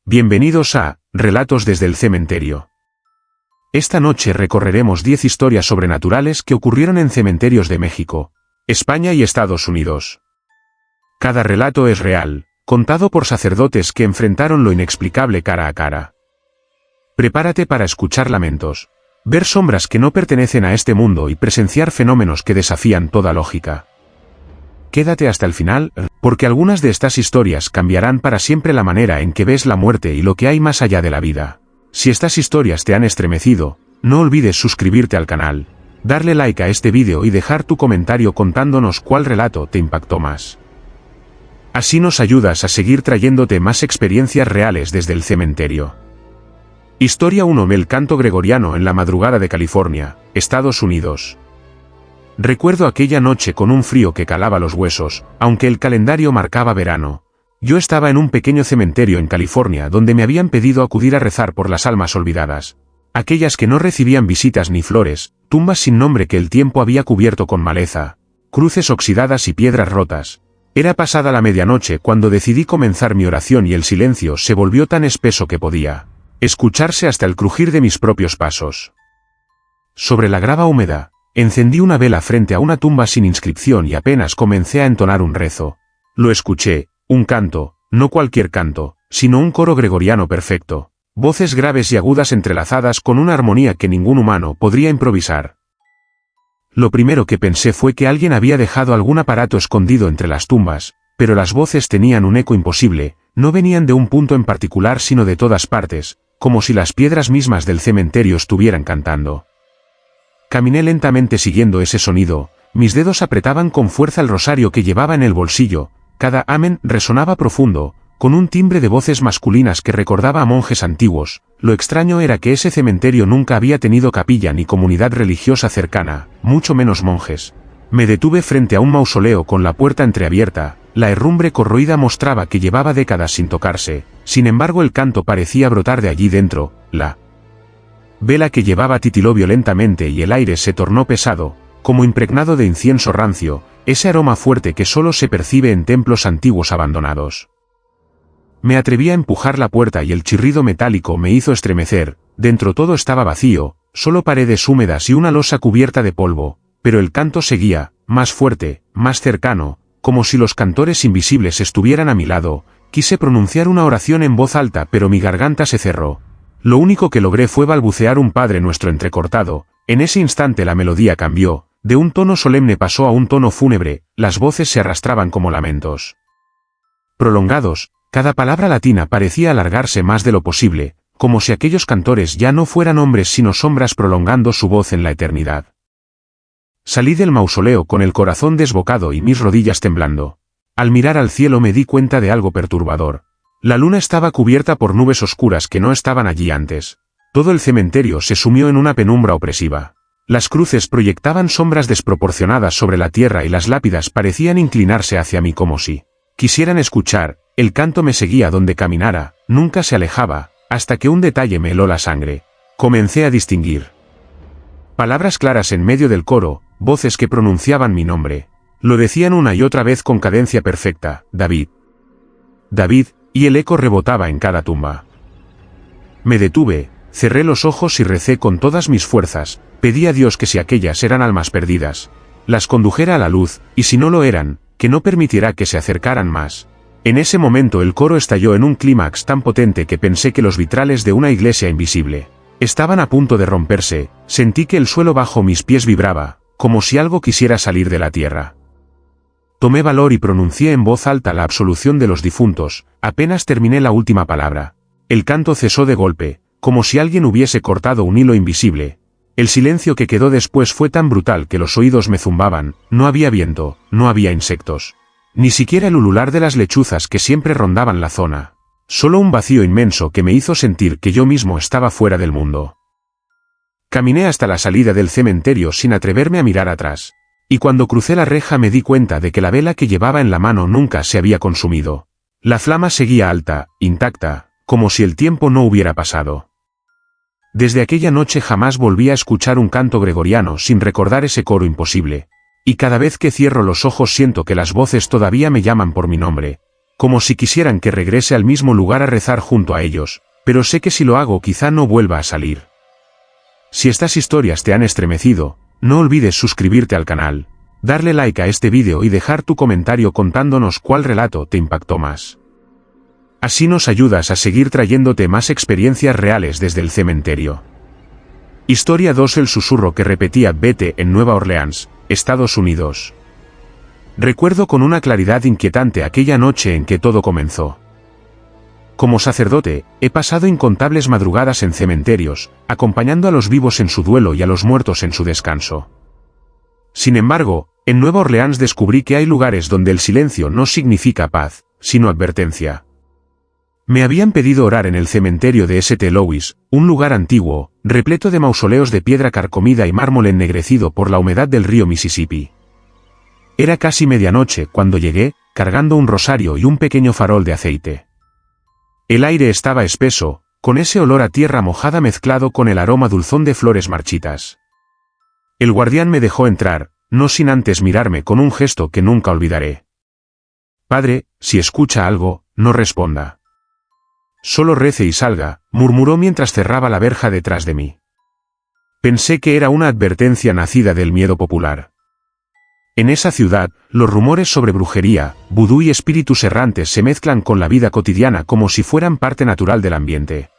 Bienvenidos a Relatos desde el Cementerio. Esta noche recorreremos 10 historias sobrenaturales que ocurrieron en cementerios de México, España y Estados Unidos. Cada relato es real, contado por sacerdotes que enfrentaron lo inexplicable cara a cara. Prepárate para escuchar lamentos, ver sombras que no pertenecen a este mundo y presenciar fenómenos que desafían toda lógica. Quédate hasta el final, porque algunas de estas historias cambiarán para siempre la manera en que ves la muerte y lo que hay más allá de la vida. Si estas historias te han estremecido, no olvides suscribirte al canal, darle like a este vídeo y dejar tu comentario contándonos cuál relato te impactó más. Así nos ayudas a seguir trayéndote más experiencias reales desde el cementerio. Historia 1. El canto gregoriano en la madrugada de California, Estados Unidos. Recuerdo aquella noche con un frío que calaba los huesos, aunque el calendario marcaba verano. Yo estaba en un pequeño cementerio en California donde me habían pedido acudir a rezar por las almas olvidadas. Aquellas que no recibían visitas ni flores, tumbas sin nombre que el tiempo había cubierto con maleza, cruces oxidadas y piedras rotas. Era pasada la medianoche cuando decidí comenzar mi oración y el silencio se volvió tan espeso que podía escucharse hasta el crujir de mis propios pasos. Sobre la grava húmeda, encendí una vela frente a una tumba sin inscripción y apenas comencé a entonar un rezo. Lo escuché, un canto, no cualquier canto, sino un coro gregoriano perfecto, voces graves y agudas entrelazadas con una armonía que ningún humano podría improvisar. Lo primero que pensé fue que alguien había dejado algún aparato escondido entre las tumbas, pero las voces tenían un eco imposible, no venían de un punto en particular sino de todas partes, como si las piedras mismas del cementerio estuvieran cantando. Caminé lentamente siguiendo ese sonido, mis dedos apretaban con fuerza el rosario que llevaba en el bolsillo, cada amén resonaba profundo, con un timbre de voces masculinas que recordaba a monjes antiguos. Lo extraño era que ese cementerio nunca había tenido capilla ni comunidad religiosa cercana, mucho menos monjes. Me detuve frente a un mausoleo con la puerta entreabierta, la herrumbre corroída mostraba que llevaba décadas sin tocarse, sin embargo el canto parecía brotar de allí dentro. La vela que llevaba titiló violentamente y el aire se tornó pesado, como impregnado de incienso rancio, ese aroma fuerte que solo se percibe en templos antiguos abandonados. Me atreví a empujar la puerta y el chirrido metálico me hizo estremecer. Dentro todo estaba vacío, solo paredes húmedas y una losa cubierta de polvo, pero el canto seguía, más fuerte, más cercano, como si los cantores invisibles estuvieran a mi lado. Quise pronunciar una oración en voz alta pero mi garganta se cerró. Lo único que logré fue balbucear un Padre Nuestro entrecortado. En ese instante la melodía cambió, de un tono solemne pasó a un tono fúnebre, las voces se arrastraban como lamentos prolongados, cada palabra latina parecía alargarse más de lo posible, como si aquellos cantores ya no fueran hombres sino sombras prolongando su voz en la eternidad. Salí del mausoleo con el corazón desbocado y mis rodillas temblando. Al mirar al cielo me di cuenta de algo perturbador. La luna estaba cubierta por nubes oscuras que no estaban allí antes. Todo el cementerio se sumió en una penumbra opresiva. Las cruces proyectaban sombras desproporcionadas sobre la tierra y las lápidas parecían inclinarse hacia mí como si quisieran escuchar. El canto me seguía donde caminara, nunca se alejaba, hasta que un detalle me heló la sangre. Comencé a distinguir palabras claras en medio del coro, voces que pronunciaban mi nombre. Lo decían una y otra vez con cadencia perfecta: David. David. Y el eco rebotaba en cada tumba. Me detuve, cerré los ojos y recé con todas mis fuerzas, pedí a Dios que si aquellas eran almas perdidas, las condujera a la luz, y si no lo eran, que no permitiera que se acercaran más. En ese momento el coro estalló en un clímax tan potente que pensé que los vitrales de una iglesia invisible estaban a punto de romperse. Sentí que el suelo bajo mis pies vibraba, como si algo quisiera salir de la tierra. Tomé valor y pronuncié en voz alta la absolución de los difuntos. Apenas terminé la última palabra, el canto cesó de golpe, como si alguien hubiese cortado un hilo invisible. El silencio que quedó después fue tan brutal que los oídos me zumbaban. No había viento, no había insectos, ni siquiera el ulular de las lechuzas que siempre rondaban la zona. Solo un vacío inmenso que me hizo sentir que yo mismo estaba fuera del mundo. Caminé hasta la salida del cementerio sin atreverme a mirar atrás. Y cuando crucé la reja me di cuenta de que la vela que llevaba en la mano nunca se había consumido. La flama seguía alta, intacta, como si el tiempo no hubiera pasado. Desde aquella noche jamás volví a escuchar un canto gregoriano sin recordar ese coro imposible. Y cada vez que cierro los ojos siento que las voces todavía me llaman por mi nombre. como si quisieran que regrese al mismo lugar a rezar junto a ellos, pero sé que si lo hago quizá no vuelva a salir. Si estas historias te han estremecido, no olvides suscribirte al canal, darle like a este vídeo y dejar tu comentario contándonos cuál relato te impactó más. Así nos ayudas a seguir trayéndote más experiencias reales desde el cementerio. Historia 2: El susurro que repetía vete en Nueva Orleans, Estados Unidos. Recuerdo con una claridad inquietante aquella noche en que todo comenzó. Como sacerdote, he pasado incontables madrugadas en cementerios, acompañando a los vivos en su duelo y a los muertos en su descanso. Sin embargo, en Nueva Orleans descubrí que hay lugares donde el silencio no significa paz, sino advertencia. Me habían pedido orar en el cementerio de St. Louis, un lugar antiguo, repleto de mausoleos de piedra carcomida y mármol ennegrecido por la humedad del río Mississippi. Era casi medianoche cuando llegué, cargando un rosario y un pequeño farol de aceite. El aire estaba espeso, con ese olor a tierra mojada mezclado con el aroma dulzón de flores marchitas. El guardián me dejó entrar, no sin antes mirarme con un gesto que nunca olvidaré. Padre, si escucha algo, no responda. Solo rece y salga, murmuró mientras cerraba la verja detrás de mí. Pensé que era una advertencia nacida del miedo popular. En esa ciudad, los rumores sobre brujería, vudú y espíritus errantes se mezclan con la vida cotidiana como si fueran parte natural del ambiente.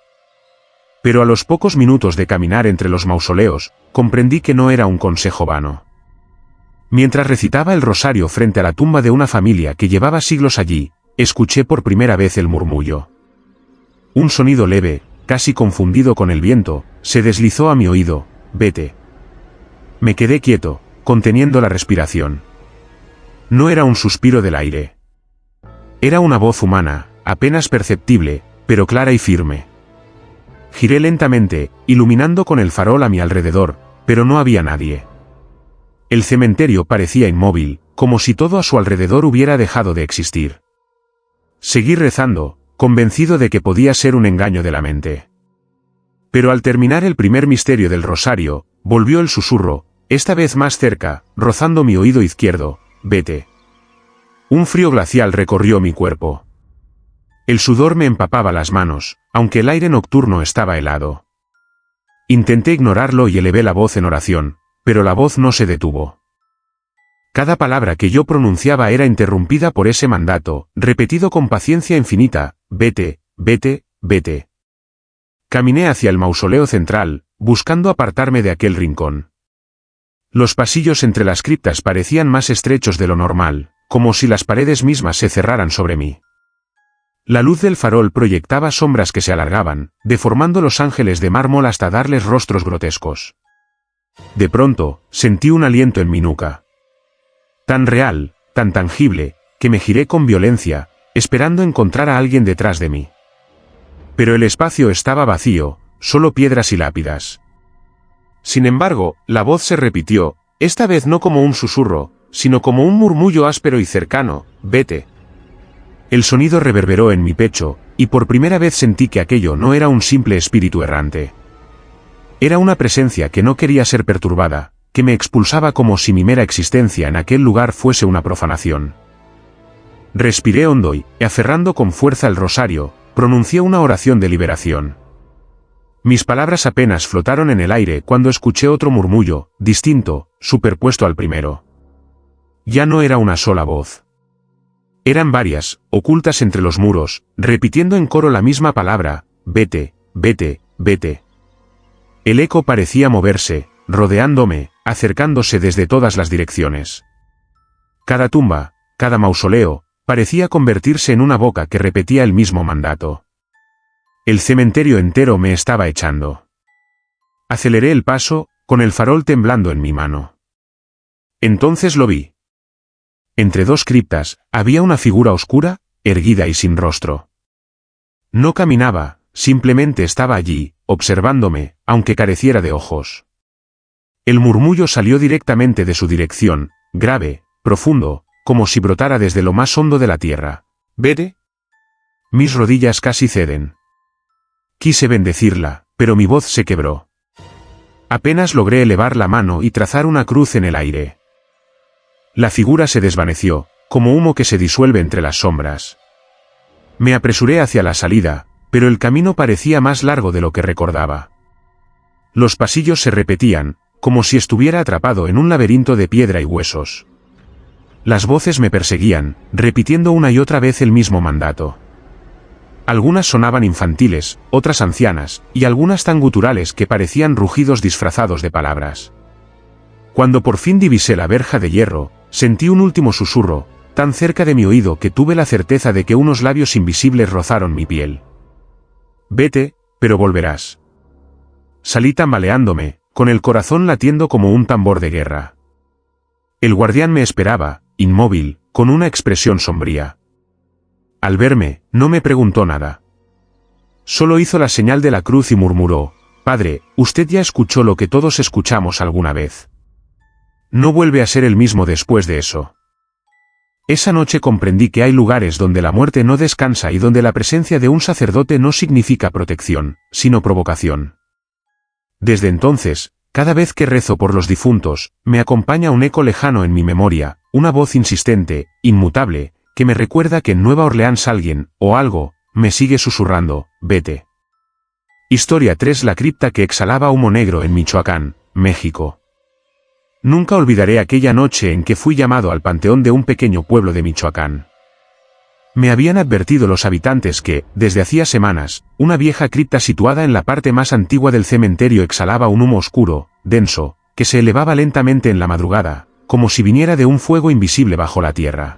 Pero a los pocos minutos de caminar entre los mausoleos, comprendí que no era un consejo vano. Mientras recitaba el rosario frente a la tumba de una familia que llevaba siglos allí, escuché por primera vez el murmullo. Un sonido leve, casi confundido con el viento, se deslizó a mi oído: vete. Me quedé quieto, conteniendo la respiración. No era un suspiro del aire. Era una voz humana, apenas perceptible, pero clara y firme. Giré lentamente, iluminando con el farol a mi alrededor, pero no había nadie. El cementerio parecía inmóvil, como si todo a su alrededor hubiera dejado de existir. Seguí rezando, convencido de que podía ser un engaño de la mente. Pero al terminar el primer misterio del rosario, volvió el susurro, esta vez más cerca, rozando mi oído izquierdo: vete. Un frío glacial recorrió mi cuerpo. El sudor me empapaba las manos, aunque el aire nocturno estaba helado. Intenté ignorarlo y elevé la voz en oración, pero la voz no se detuvo. Cada palabra que yo pronunciaba era interrumpida por ese mandato, repetido con paciencia infinita: vete, vete, vete. Caminé hacia el mausoleo central, buscando apartarme de aquel rincón. Los pasillos entre las criptas parecían más estrechos de lo normal, como si las paredes mismas se cerraran sobre mí. La luz del farol proyectaba sombras que se alargaban, deformando los ángeles de mármol hasta darles rostros grotescos. De pronto, sentí un aliento en mi nuca. Tan real, tan tangible, que me giré con violencia, esperando encontrar a alguien detrás de mí. Pero el espacio estaba vacío, solo piedras y lápidas. Sin embargo, la voz se repitió, esta vez no como un susurro, sino como un murmullo áspero y cercano: vete. El sonido reverberó en mi pecho, y por primera vez sentí que aquello no era un simple espíritu errante. Era una presencia que no quería ser perturbada, que me expulsaba como si mi mera existencia en aquel lugar fuese una profanación. Respiré hondo y, aferrando con fuerza el rosario, pronuncié una oración de liberación. Mis palabras apenas flotaron en el aire cuando escuché otro murmullo, distinto, superpuesto al primero. Ya no era una sola voz. Eran varias, ocultas entre los muros, repitiendo en coro la misma palabra: vete, vete, vete. El eco parecía moverse, rodeándome, acercándose desde todas las direcciones. Cada tumba, cada mausoleo, parecía convertirse en una boca que repetía el mismo mandato. El cementerio entero me estaba echando. Aceleré el paso, con el farol temblando en mi mano. Entonces lo vi. Entre dos criptas, había una figura oscura, erguida y sin rostro. No caminaba, simplemente estaba allí, observándome, aunque careciera de ojos. El murmullo salió directamente de su dirección, grave, profundo, como si brotara desde lo más hondo de la tierra. ¿Vete? Mis rodillas casi ceden. Quise bendecirla, pero mi voz se quebró. Apenas logré elevar la mano y trazar una cruz en el aire. La figura se desvaneció, como humo que se disuelve entre las sombras. Me apresuré hacia la salida, pero el camino parecía más largo de lo que recordaba. Los pasillos se repetían, como si estuviera atrapado en un laberinto de piedra y huesos. Las voces me perseguían, repitiendo una y otra vez el mismo mandato. Algunas sonaban infantiles, otras ancianas, y algunas tan guturales que parecían rugidos disfrazados de palabras. Cuando por fin divisé la verja de hierro, sentí un último susurro, tan cerca de mi oído que tuve la certeza de que unos labios invisibles rozaron mi piel. Vete, pero volverás. Salí tambaleándome, con el corazón latiendo como un tambor de guerra. El guardián me esperaba, inmóvil, con una expresión sombría. Al verme, no me preguntó nada. Solo hizo la señal de la cruz y murmuró: «Padre, usted ya escuchó lo que todos escuchamos alguna vez. No vuelve a ser el mismo después de eso». Esa noche comprendí que hay lugares donde la muerte no descansa y donde la presencia de un sacerdote no significa protección, sino provocación. Desde entonces, cada vez que rezo por los difuntos, me acompaña un eco lejano en mi memoria, una voz insistente, inmutable, que me recuerda que en Nueva Orleans alguien, o algo, me sigue susurrando: «Vete». Historia 3: La cripta que exhalaba humo negro en Michoacán, México. Nunca olvidaré aquella noche en que fui llamado al panteón de un pequeño pueblo de Michoacán. Me habían advertido los habitantes que, desde hacía semanas, una vieja cripta situada en la parte más antigua del cementerio exhalaba un humo oscuro, denso, que se elevaba lentamente en la madrugada, como si viniera de un fuego invisible bajo la tierra.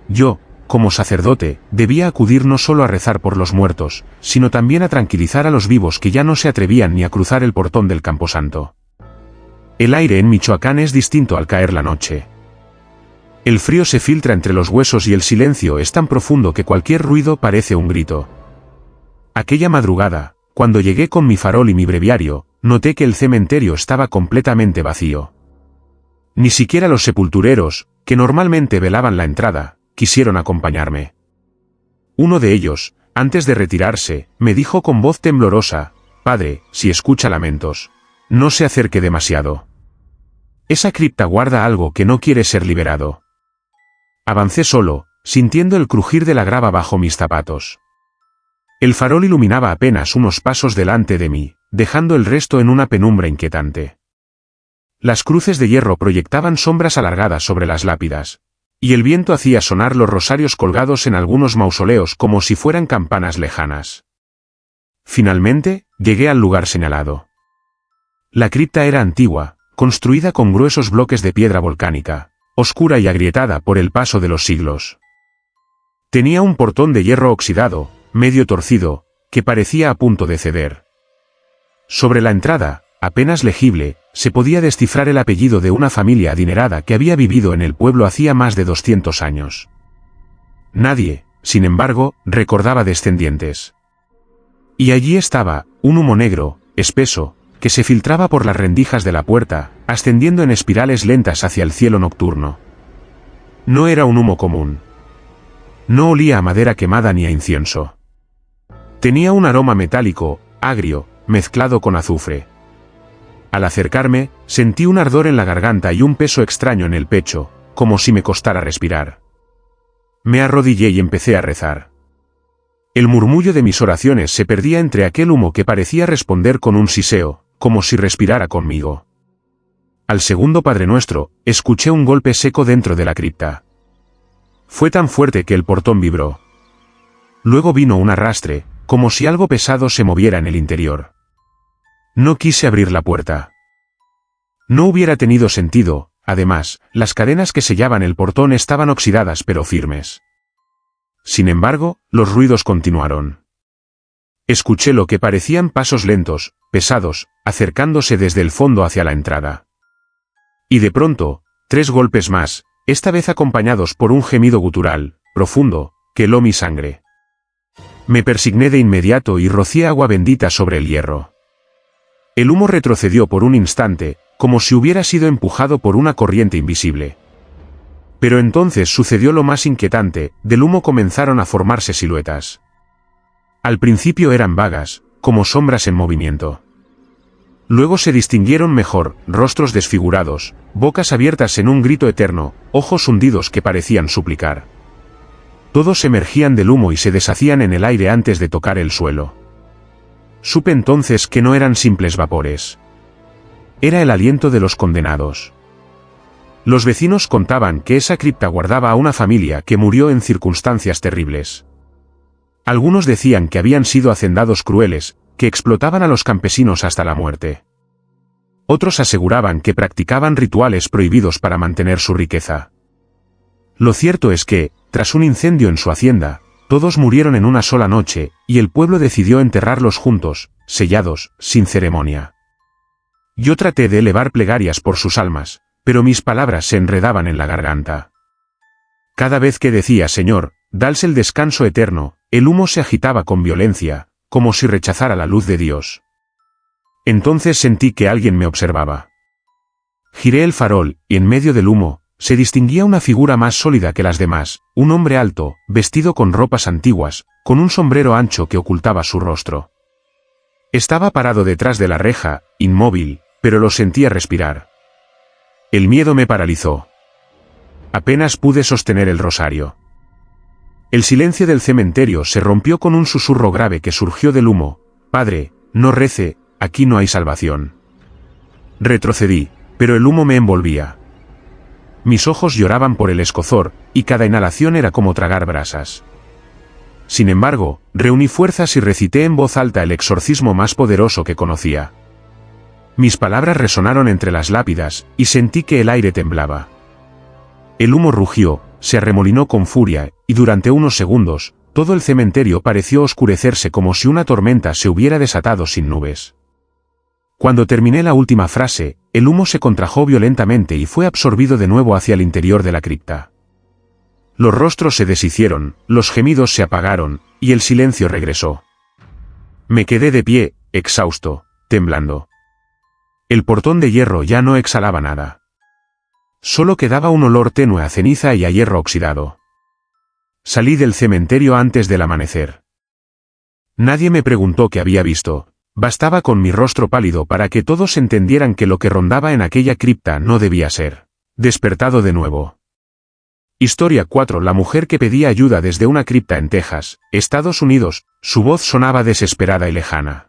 Yo, como sacerdote, debía acudir no solo a rezar por los muertos, sino también a tranquilizar a los vivos que ya no se atrevían ni a cruzar el portón del camposanto. El aire en Michoacán es distinto al caer la noche. El frío se filtra entre los huesos y el silencio es tan profundo que cualquier ruido parece un grito. Aquella madrugada, cuando llegué con mi farol y mi breviario, noté que el cementerio estaba completamente vacío. Ni siquiera los sepultureros, que normalmente velaban la entrada, quisieron acompañarme. Uno de ellos, antes de retirarse, me dijo con voz temblorosa: «Padre, si escucha lamentos, no se acerque demasiado. Esa cripta guarda algo que no quiere ser liberado». Avancé solo, sintiendo el crujir de la grava bajo mis zapatos. El farol iluminaba apenas unos pasos delante de mí, dejando el resto en una penumbra inquietante. Las cruces de hierro proyectaban sombras alargadas sobre las lápidas, y el viento hacía sonar los rosarios colgados en algunos mausoleos como si fueran campanas lejanas. Finalmente, llegué al lugar señalado. La cripta era antigua, construida con gruesos bloques de piedra volcánica, oscura y agrietada por el paso de los siglos. Tenía un portón de hierro oxidado, medio torcido, que parecía a punto de ceder. Sobre la entrada, apenas legible, se podía descifrar el apellido de una familia adinerada que había vivido en el pueblo hacía más de 200 años. Nadie, sin embargo, recordaba descendientes. Y allí estaba, un humo negro, espeso, que se filtraba por las rendijas de la puerta, ascendiendo en espirales lentas hacia el cielo nocturno. No era un humo común. No olía a madera quemada ni a incienso. Tenía un aroma metálico, agrio, mezclado con azufre. Al acercarme, sentí un ardor en la garganta y un peso extraño en el pecho, como si me costara respirar. Me arrodillé y empecé a rezar. El murmullo de mis oraciones se perdía entre aquel humo que parecía responder con un siseo, como si respirara conmigo. Al segundo Padre Nuestro, escuché un golpe seco dentro de la cripta. Fue tan fuerte que el portón vibró. Luego vino un arrastre, como si algo pesado se moviera en el interior. No quise abrir la puerta. No hubiera tenido sentido, además, las cadenas que sellaban el portón estaban oxidadas pero firmes. Sin embargo, los ruidos continuaron. Escuché lo que parecían pasos lentos, pesados, acercándose desde el fondo hacia la entrada. Y de pronto, 3 golpes más, esta vez acompañados por un gemido gutural, profundo, que heló mi sangre. Me persigné de inmediato y rocié agua bendita sobre el hierro. El humo retrocedió por un instante, como si hubiera sido empujado por una corriente invisible. Pero entonces sucedió lo más inquietante: del humo comenzaron a formarse siluetas. Al principio eran vagas, como sombras en movimiento. Luego se distinguieron mejor, rostros desfigurados, bocas abiertas en un grito eterno, ojos hundidos que parecían suplicar. Todos emergían del humo y se deshacían en el aire antes de tocar el suelo. Supe entonces que no eran simples vapores. Era el aliento de los condenados. Los vecinos contaban que esa cripta guardaba a una familia que murió en circunstancias terribles. Algunos decían que habían sido hacendados crueles, que explotaban a los campesinos hasta la muerte. Otros aseguraban que practicaban rituales prohibidos para mantener su riqueza. Lo cierto es que, tras un incendio en su hacienda, todos murieron en una sola noche, y el pueblo decidió enterrarlos juntos, sellados, sin ceremonia. Yo traté de elevar plegarias por sus almas, pero mis palabras se enredaban en la garganta. Cada vez que decía Señor, dales el descanso eterno, el humo se agitaba con violencia, como si rechazara la luz de Dios. Entonces sentí que alguien me observaba. Giré el farol, y en medio del humo, se distinguía una figura más sólida que las demás, un hombre alto, vestido con ropas antiguas, con un sombrero ancho que ocultaba su rostro. Estaba parado detrás de la reja, inmóvil, pero lo sentía respirar. El miedo me paralizó. Apenas pude sostener el rosario. El silencio del cementerio se rompió con un susurro grave que surgió del humo. Padre, no rece, aquí no hay salvación. Retrocedí, pero el humo me envolvía. Mis ojos lloraban por el escozor, y cada inhalación era como tragar brasas. Sin embargo, reuní fuerzas y recité en voz alta el exorcismo más poderoso que conocía. Mis palabras resonaron entre las lápidas, y sentí que el aire temblaba. El humo rugió, se arremolinó con furia, y durante unos segundos, todo el cementerio pareció oscurecerse como si una tormenta se hubiera desatado sin nubes. Cuando terminé la última frase, el humo se contrajo violentamente y fue absorbido de nuevo hacia el interior de la cripta. Los rostros se deshicieron, los gemidos se apagaron, y el silencio regresó. Me quedé de pie, exhausto, temblando. El portón de hierro ya no exhalaba nada. Solo quedaba un olor tenue a ceniza y a hierro oxidado. Salí del cementerio antes del amanecer. Nadie me preguntó qué había visto. Bastaba con mi rostro pálido para que todos entendieran que lo que rondaba en aquella cripta no debía ser despertado de nuevo. Historia 4. La mujer que pedía ayuda desde una cripta en Texas, Estados Unidos, su voz sonaba desesperada y lejana.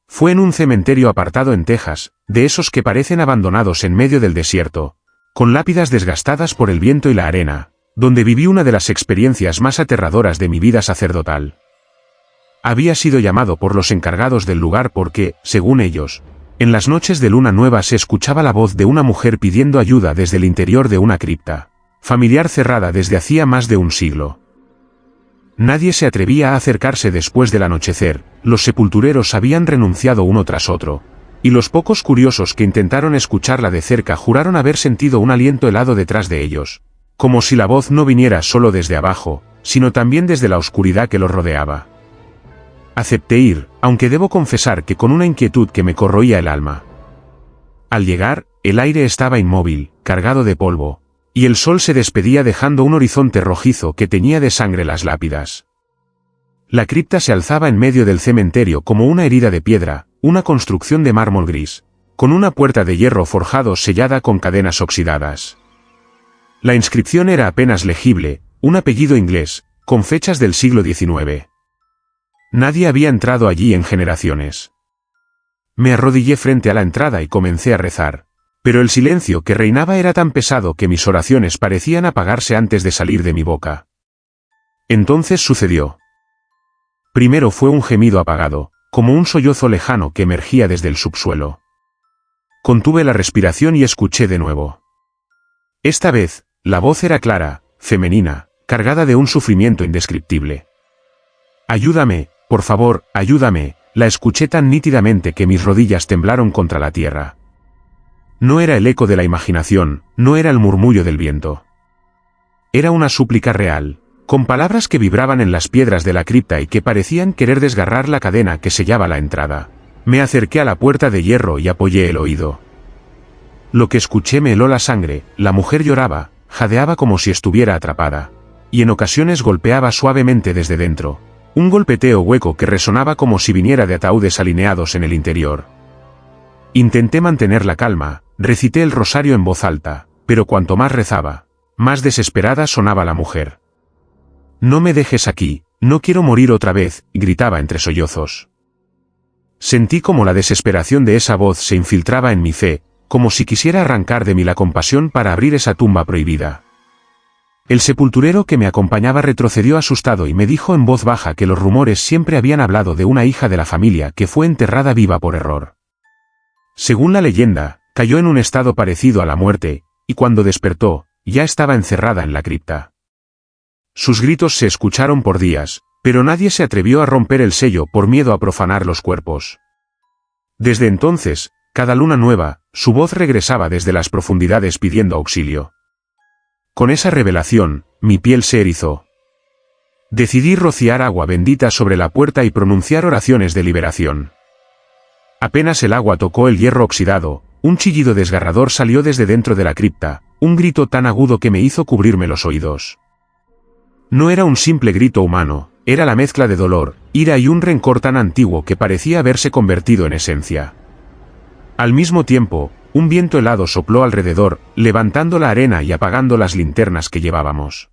Fue en un cementerio apartado en Texas, de esos que parecen abandonados en medio del desierto, con lápidas desgastadas por el viento y la arena, donde viví una de las experiencias más aterradoras de mi vida sacerdotal. Había sido llamado por los encargados del lugar porque, según ellos, en las noches de luna nueva se escuchaba la voz de una mujer pidiendo ayuda desde el interior de una cripta, familiar cerrada desde hacía más de un siglo. Nadie se atrevía a acercarse después del anochecer, los sepultureros habían renunciado uno tras otro, y los pocos curiosos que intentaron escucharla de cerca juraron haber sentido un aliento helado detrás de ellos, como si la voz no viniera solo desde abajo, sino también desde la oscuridad que los rodeaba. Acepté ir, aunque debo confesar que con una inquietud que me corroía el alma. Al llegar, el aire estaba inmóvil, cargado de polvo, y el sol se despedía dejando un horizonte rojizo que teñía de sangre las lápidas. La cripta se alzaba en medio del cementerio como una herida de piedra, una construcción de mármol gris, con una puerta de hierro forjado sellada con cadenas oxidadas. La inscripción era apenas legible, un apellido inglés, con fechas del siglo XIX. Nadie había entrado allí en generaciones. Me arrodillé frente a la entrada y comencé a rezar, pero el silencio que reinaba era tan pesado que mis oraciones parecían apagarse antes de salir de mi boca. Entonces sucedió. Primero fue un gemido apagado, como un sollozo lejano que emergía desde el subsuelo. Contuve la respiración y escuché de nuevo. Esta vez, la voz era clara, femenina, cargada de un sufrimiento indescriptible. Ayúdame, por favor, ayúdame, la escuché tan nítidamente que mis rodillas temblaron contra la tierra. No era el eco de la imaginación, no era el murmullo del viento. Era una súplica real, con palabras que vibraban en las piedras de la cripta y que parecían querer desgarrar la cadena que sellaba la entrada. Me acerqué a la puerta de hierro y apoyé el oído. Lo que escuché me heló la sangre, la mujer lloraba, jadeaba como si estuviera atrapada, y en ocasiones golpeaba suavemente desde dentro. Un golpeteo hueco que resonaba como si viniera de ataúdes alineados en el interior. Intenté mantener la calma, recité el rosario en voz alta, pero cuanto más rezaba, más desesperada sonaba la mujer. No me dejes aquí, no quiero morir otra vez, gritaba entre sollozos. Sentí como la desesperación de esa voz se infiltraba en mi fe, como si quisiera arrancar de mí la compasión para abrir esa tumba prohibida. El sepulturero que me acompañaba retrocedió asustado y me dijo en voz baja que los rumores siempre habían hablado de una hija de la familia que fue enterrada viva por error. Según la leyenda, cayó en un estado parecido a la muerte, y cuando despertó, ya estaba encerrada en la cripta. Sus gritos se escucharon por días, pero nadie se atrevió a romper el sello por miedo a profanar los cuerpos. Desde entonces, cada luna nueva, su voz regresaba desde las profundidades pidiendo auxilio. Con esa revelación, mi piel se erizó. Decidí rociar agua bendita sobre la puerta y pronunciar oraciones de liberación. Apenas el agua tocó el hierro oxidado, un chillido desgarrador salió desde dentro de la cripta, un grito tan agudo que me hizo cubrirme los oídos. No era un simple grito humano, era la mezcla de dolor, ira y un rencor tan antiguo que parecía haberse convertido en esencia. Al mismo tiempo, un viento helado sopló alrededor, levantando la arena y apagando las linternas que llevábamos.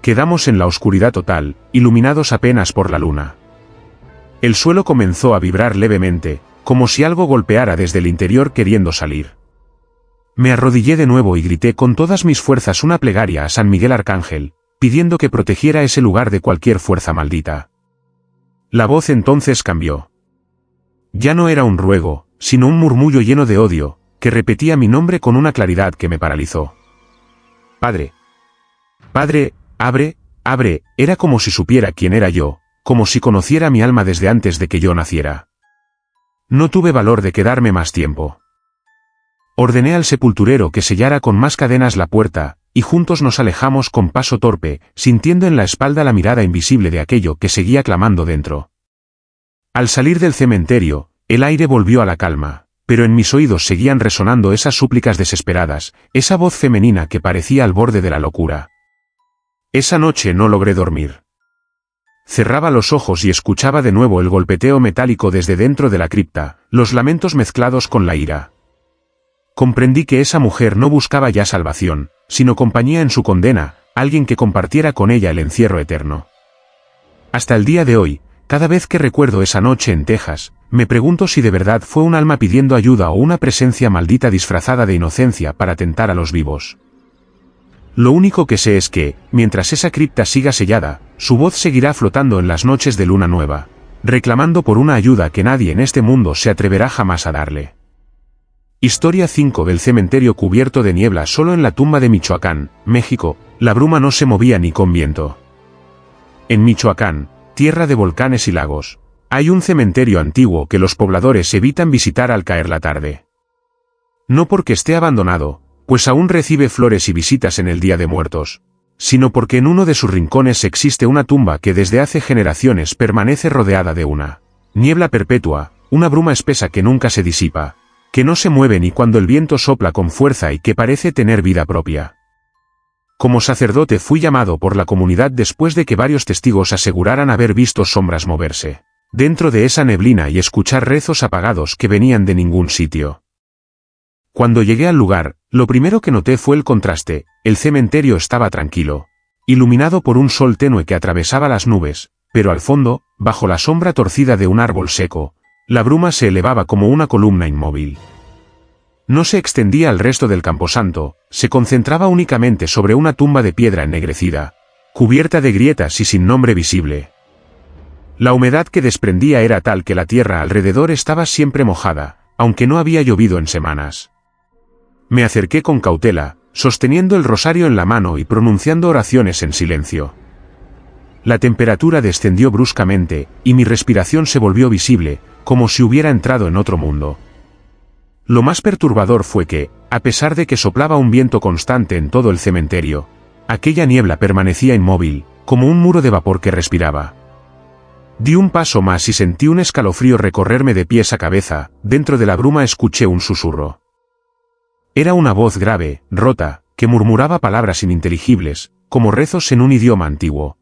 Quedamos en la oscuridad total, iluminados apenas por la luna. El suelo comenzó a vibrar levemente, como si algo golpeara desde el interior queriendo salir. Me arrodillé de nuevo y grité con todas mis fuerzas una plegaria a San Miguel Arcángel, pidiendo que protegiera ese lugar de cualquier fuerza maldita. La voz entonces cambió. Ya no era un ruego, sino un murmullo lleno de odio, que repetía mi nombre con una claridad que me paralizó. Padre. Padre, abre, abre, era como si supiera quién era yo, como si conociera mi alma desde antes de que yo naciera. No tuve valor de quedarme más tiempo. Ordené al sepulturero que sellara con más cadenas la puerta, y juntos nos alejamos con paso torpe, sintiendo en la espalda la mirada invisible de aquello que seguía clamando dentro. Al salir del cementerio, el aire volvió a la calma, pero en mis oídos seguían resonando esas súplicas desesperadas, esa voz femenina que parecía al borde de la locura. Esa noche no logré dormir. Cerraba los ojos y escuchaba de nuevo el golpeteo metálico desde dentro de la cripta, los lamentos mezclados con la ira. Comprendí que esa mujer no buscaba ya salvación, sino compañía en su condena, alguien que compartiera con ella el encierro eterno. Hasta el día de hoy, cada vez que recuerdo esa noche en Texas, me pregunto si de verdad fue un alma pidiendo ayuda o una presencia maldita disfrazada de inocencia para tentar a los vivos. Lo único que sé es que, mientras esa cripta siga sellada, su voz seguirá flotando en las noches de luna nueva, reclamando por una ayuda que nadie en este mundo se atreverá jamás a darle. Historia 5 del cementerio cubierto de niebla. Solo en la tumba de Michoacán, México, la bruma no se movía ni con viento. En Michoacán, tierra de volcanes y lagos, hay un cementerio antiguo que los pobladores evitan visitar al caer la tarde. No porque esté abandonado, pues aún recibe flores y visitas en el Día de Muertos, sino porque en uno de sus rincones existe una tumba que desde hace generaciones permanece rodeada de una niebla perpetua, una bruma espesa que nunca se disipa, que no se mueve ni cuando el viento sopla con fuerza y que parece tener vida propia. Como sacerdote fui llamado por la comunidad después de que varios testigos aseguraran haber visto sombras moverse dentro de esa neblina y escuchar rezos apagados que venían de ningún sitio. Cuando llegué al lugar, lo primero que noté fue el contraste. El cementerio estaba tranquilo, iluminado por un sol tenue que atravesaba las nubes, pero al fondo, bajo la sombra torcida de un árbol seco, la bruma se elevaba como una columna inmóvil. No se extendía al resto del camposanto, se concentraba únicamente sobre una tumba de piedra ennegrecida, cubierta de grietas y sin nombre visible. La humedad que desprendía era tal que la tierra alrededor estaba siempre mojada, aunque no había llovido en semanas. Me acerqué con cautela, sosteniendo el rosario en la mano y pronunciando oraciones en silencio. La temperatura descendió bruscamente, y mi respiración se volvió visible, como si hubiera entrado en otro mundo. Lo más perturbador fue que, a pesar de que soplaba un viento constante en todo el cementerio, aquella niebla permanecía inmóvil, como un muro de vapor que respiraba. Di un paso más y sentí un escalofrío recorrerme de pies a cabeza. Dentro de la bruma escuché un susurro. Era una voz grave, rota, que murmuraba palabras ininteligibles, como rezos en un idioma antiguo.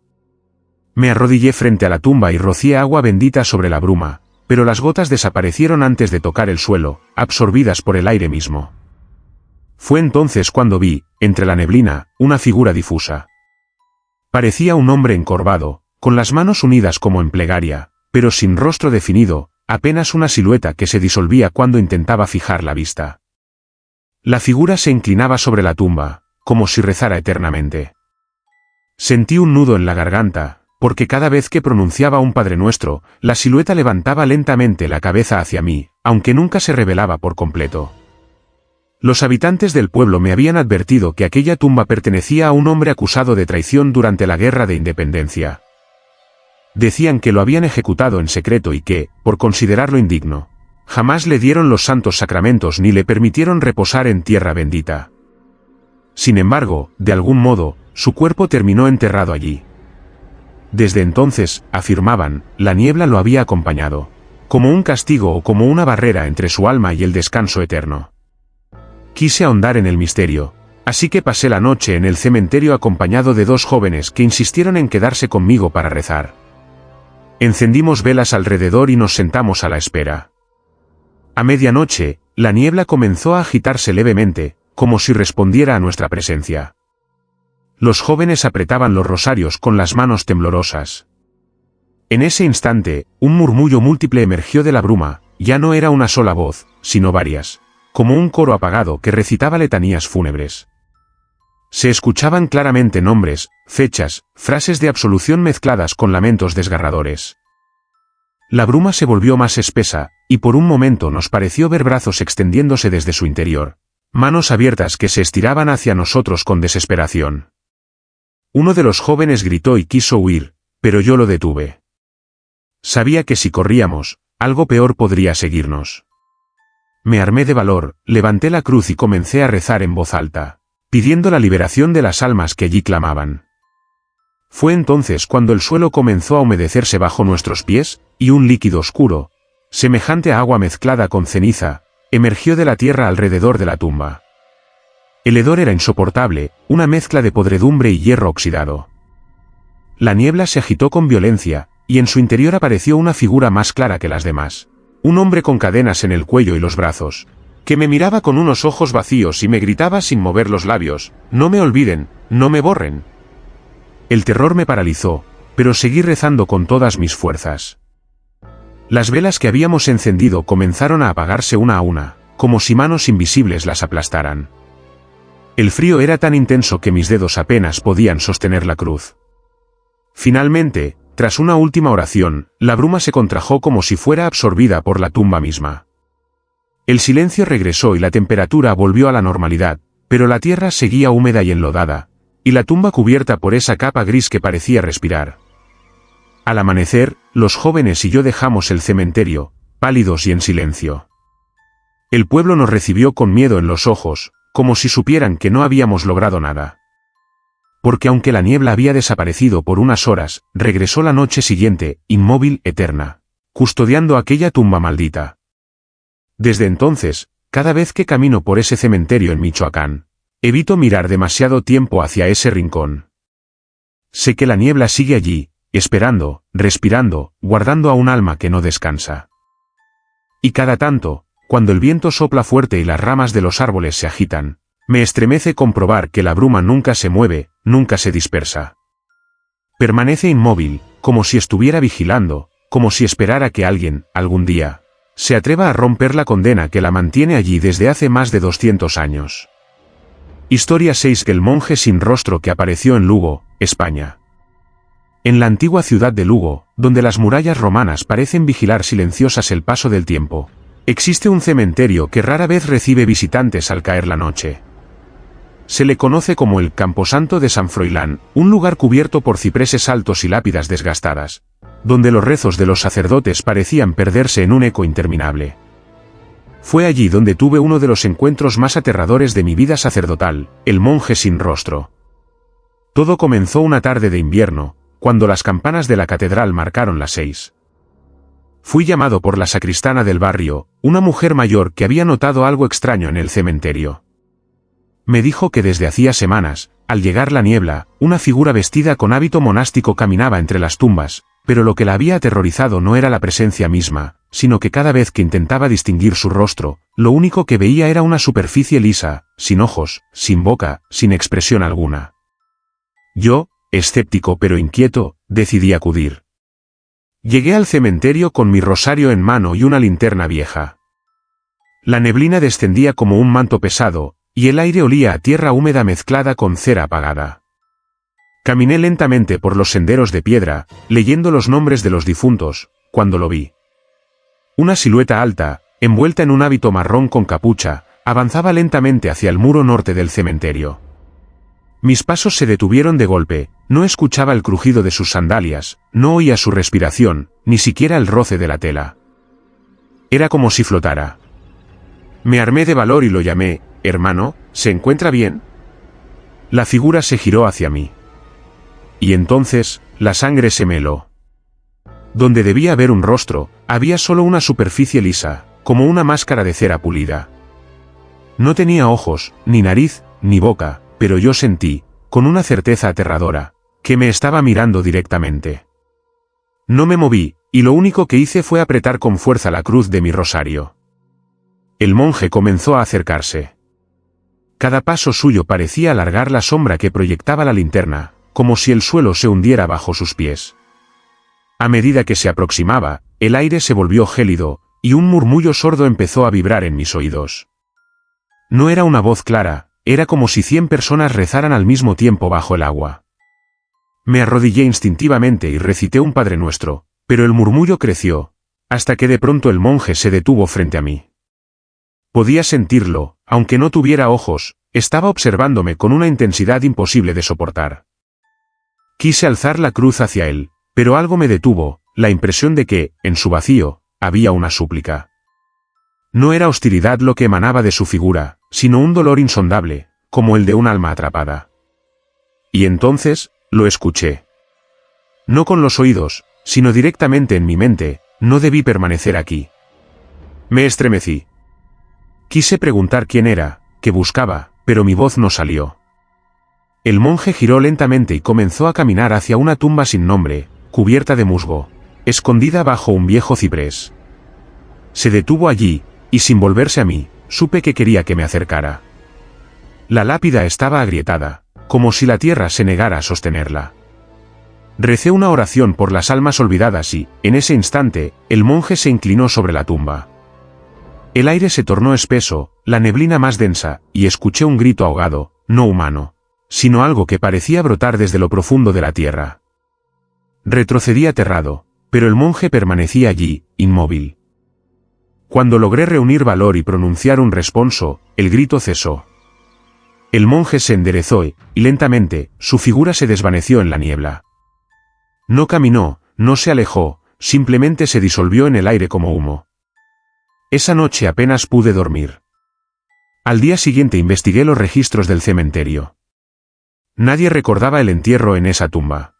Me arrodillé frente a la tumba y rocié agua bendita sobre la bruma, pero las gotas desaparecieron antes de tocar el suelo, absorbidas por el aire mismo. Fue entonces cuando vi, entre la neblina, una figura difusa. Parecía un hombre encorvado, con las manos unidas como en plegaria, pero sin rostro definido, apenas una silueta que se disolvía cuando intentaba fijar la vista. La figura se inclinaba sobre la tumba, como si rezara eternamente. Sentí un nudo en la garganta, porque cada vez que pronunciaba un Padre Nuestro, la silueta levantaba lentamente la cabeza hacia mí, aunque nunca se revelaba por completo. Los habitantes del pueblo me habían advertido que aquella tumba pertenecía a un hombre acusado de traición durante la Guerra de Independencia. Decían que lo habían ejecutado en secreto y que, por considerarlo indigno, jamás le dieron los santos sacramentos ni le permitieron reposar en tierra bendita. Sin embargo, de algún modo, su cuerpo terminó enterrado allí. Desde entonces, afirmaban, la niebla lo había acompañado, como un castigo o como una barrera entre su alma y el descanso eterno. Quise ahondar en el misterio, así que pasé la noche en el cementerio acompañado de dos jóvenes que insistieron en quedarse conmigo para rezar. Encendimos velas alrededor y nos sentamos a la espera. A medianoche, la niebla comenzó a agitarse levemente, como si respondiera a nuestra presencia. Los jóvenes apretaban los rosarios con las manos temblorosas. En ese instante, un murmullo múltiple emergió de la bruma, ya no era una sola voz, sino varias, como un coro apagado que recitaba letanías fúnebres. Se escuchaban claramente nombres, fechas, frases de absolución mezcladas con lamentos desgarradores. La bruma se volvió más espesa, y por un momento nos pareció ver brazos extendiéndose desde su interior, manos abiertas que se estiraban hacia nosotros con desesperación. Uno de los jóvenes gritó y quiso huir, pero yo lo detuve. Sabía que si corríamos, algo peor podría seguirnos. Me armé de valor, levanté la cruz y comencé a rezar en voz alta, pidiendo la liberación de las almas que allí clamaban. Fue entonces cuando el suelo comenzó a humedecerse bajo nuestros pies, y un líquido oscuro, semejante a agua mezclada con ceniza, emergió de la tierra alrededor de la tumba. El hedor era insoportable, una mezcla de podredumbre y hierro oxidado. La niebla se agitó con violencia, y en su interior apareció una figura más clara que las demás. Un hombre con cadenas en el cuello y los brazos, que me miraba con unos ojos vacíos y me gritaba sin mover los labios, «No me olviden, no me borren». El terror me paralizó, pero seguí rezando con todas mis fuerzas. Las velas que habíamos encendido comenzaron a apagarse una a una, como si manos invisibles las aplastaran. El frío era tan intenso que mis dedos apenas podían sostener la cruz. Finalmente, tras una última oración, la bruma se contrajo como si fuera absorbida por la tumba misma. El silencio regresó y la temperatura volvió a la normalidad, pero la tierra seguía húmeda y enlodada, y la tumba cubierta por esa capa gris que parecía respirar. Al amanecer, los jóvenes y yo dejamos el cementerio, pálidos y en silencio. El pueblo nos recibió con miedo en los ojos, como si supieran que no habíamos logrado nada. Porque aunque la niebla había desaparecido por unas horas, regresó la noche siguiente, inmóvil, eterna, custodiando aquella tumba maldita. Desde entonces, cada vez que camino por ese cementerio en Michoacán, evito mirar demasiado tiempo hacia ese rincón. Sé que la niebla sigue allí, esperando, respirando, guardando a un alma que no descansa. Y cada tanto, cuando el viento sopla fuerte y las ramas de los árboles se agitan, me estremece comprobar que la bruma nunca se mueve, nunca se dispersa. Permanece inmóvil, como si estuviera vigilando, como si esperara que alguien, algún día, se atreva a romper la condena que la mantiene allí desde hace más de 200 años. Historia 6. El monje sin rostro que apareció en Lugo, España. En la antigua ciudad de Lugo, donde las murallas romanas parecen vigilar silenciosas el paso del tiempo, existe un cementerio que rara vez recibe visitantes al caer la noche. Se le conoce como el Camposanto de San Froilán, un lugar cubierto por cipreses altos y lápidas desgastadas, donde los rezos de los sacerdotes parecían perderse en un eco interminable. Fue allí donde tuve uno de los encuentros más aterradores de mi vida sacerdotal, el monje sin rostro. Todo comenzó una tarde de invierno, cuando las campanas de la catedral marcaron las 6. Fui llamado por la sacristana del barrio, una mujer mayor que había notado algo extraño en el cementerio. Me dijo que desde hacía semanas, al llegar la niebla, una figura vestida con hábito monástico caminaba entre las tumbas, pero lo que la había aterrorizado no era la presencia misma, sino que cada vez que intentaba distinguir su rostro, lo único que veía era una superficie lisa, sin ojos, sin boca, sin expresión alguna. Yo, escéptico pero inquieto, decidí acudir. Llegué al cementerio con mi rosario en mano y una linterna vieja. La neblina descendía como un manto pesado, y el aire olía a tierra húmeda mezclada con cera apagada. Caminé lentamente por los senderos de piedra, leyendo los nombres de los difuntos, cuando lo vi. Una silueta alta, envuelta en un hábito marrón con capucha, avanzaba lentamente hacia el muro norte del cementerio. Mis pasos se detuvieron de golpe, no escuchaba el crujido de sus sandalias, no oía su respiración, ni siquiera el roce de la tela. Era como si flotara. Me armé de valor y lo llamé: «Hermano, ¿se encuentra bien?». La figura se giró hacia mí. Y entonces, la sangre se me heló. Donde debía haber un rostro, había solo una superficie lisa, como una máscara de cera pulida. No tenía ojos, ni nariz, ni boca, pero yo sentí, con una certeza aterradora, que me estaba mirando directamente. No me moví, y lo único que hice fue apretar con fuerza la cruz de mi rosario. El monje comenzó a acercarse. Cada paso suyo parecía alargar la sombra que proyectaba la linterna, como si el suelo se hundiera bajo sus pies. A medida que se aproximaba, el aire se volvió gélido, y un murmullo sordo empezó a vibrar en mis oídos. No era una voz clara, era como si 100 personas rezaran al mismo tiempo bajo el agua. Me arrodillé instintivamente y recité un Padre Nuestro, pero el murmullo creció, hasta que de pronto el monje se detuvo frente a mí. Podía sentirlo, aunque no tuviera ojos, estaba observándome con una intensidad imposible de soportar. Quise alzar la cruz hacia él, pero algo me detuvo, la impresión de que, en su vacío, había una súplica. No era hostilidad lo que emanaba de su figura, sino un dolor insondable, como el de un alma atrapada. Y entonces, lo escuché. No con los oídos, sino directamente en mi mente: no debí permanecer aquí. Me estremecí. Quise preguntar quién era, qué buscaba, pero mi voz no salió. El monje giró lentamente y comenzó a caminar hacia una tumba sin nombre, cubierta de musgo, escondida bajo un viejo ciprés. Se detuvo allí, y sin volverse a mí, supe que quería que me acercara. La lápida estaba agrietada, como si la tierra se negara a sostenerla. Recé una oración por las almas olvidadas y, en ese instante, el monje se inclinó sobre la tumba. El aire se tornó espeso, la neblina más densa, y escuché un grito ahogado, no humano, sino algo que parecía brotar desde lo profundo de la tierra. Retrocedí aterrado, pero el monje permanecía allí, inmóvil. Cuando logré reunir valor y pronunciar un responso, el grito cesó. El monje se enderezó y, lentamente, su figura se desvaneció en la niebla. No caminó, no se alejó, simplemente se disolvió en el aire como humo. Esa noche apenas pude dormir. Al día siguiente investigué los registros del cementerio. Nadie recordaba el entierro en esa tumba.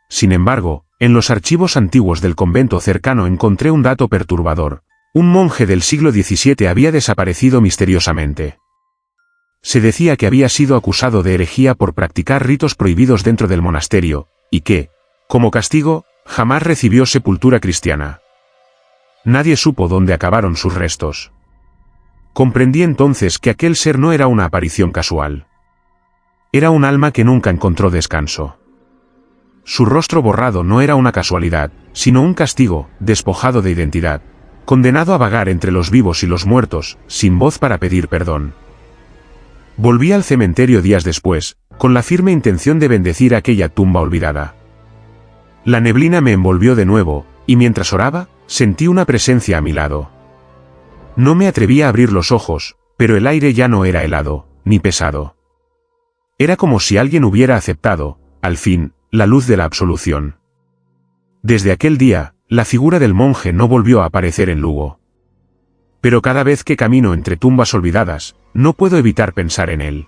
Sin embargo, en los archivos antiguos del convento cercano encontré un dato perturbador: un monje del siglo XVII había desaparecido misteriosamente. Se decía que había sido acusado de herejía por practicar ritos prohibidos dentro del monasterio, y que, como castigo, jamás recibió sepultura cristiana. Nadie supo dónde acabaron sus restos. Comprendí entonces que aquel ser no era una aparición casual. Era un alma que nunca encontró descanso. Su rostro borrado no era una casualidad, sino un castigo, despojado de identidad, condenado a vagar entre los vivos y los muertos, sin voz para pedir perdón. Volví al cementerio días después, con la firme intención de bendecir aquella tumba olvidada. La neblina me envolvió de nuevo, y mientras oraba, sentí una presencia a mi lado. No me atreví a abrir los ojos, pero el aire ya no era helado, ni pesado. Era como si alguien hubiera aceptado, al fin, la luz de la absolución. Desde aquel día, la figura del monje no volvió a aparecer en Lugo. Pero cada vez que camino entre tumbas olvidadas, no puedo evitar pensar en él.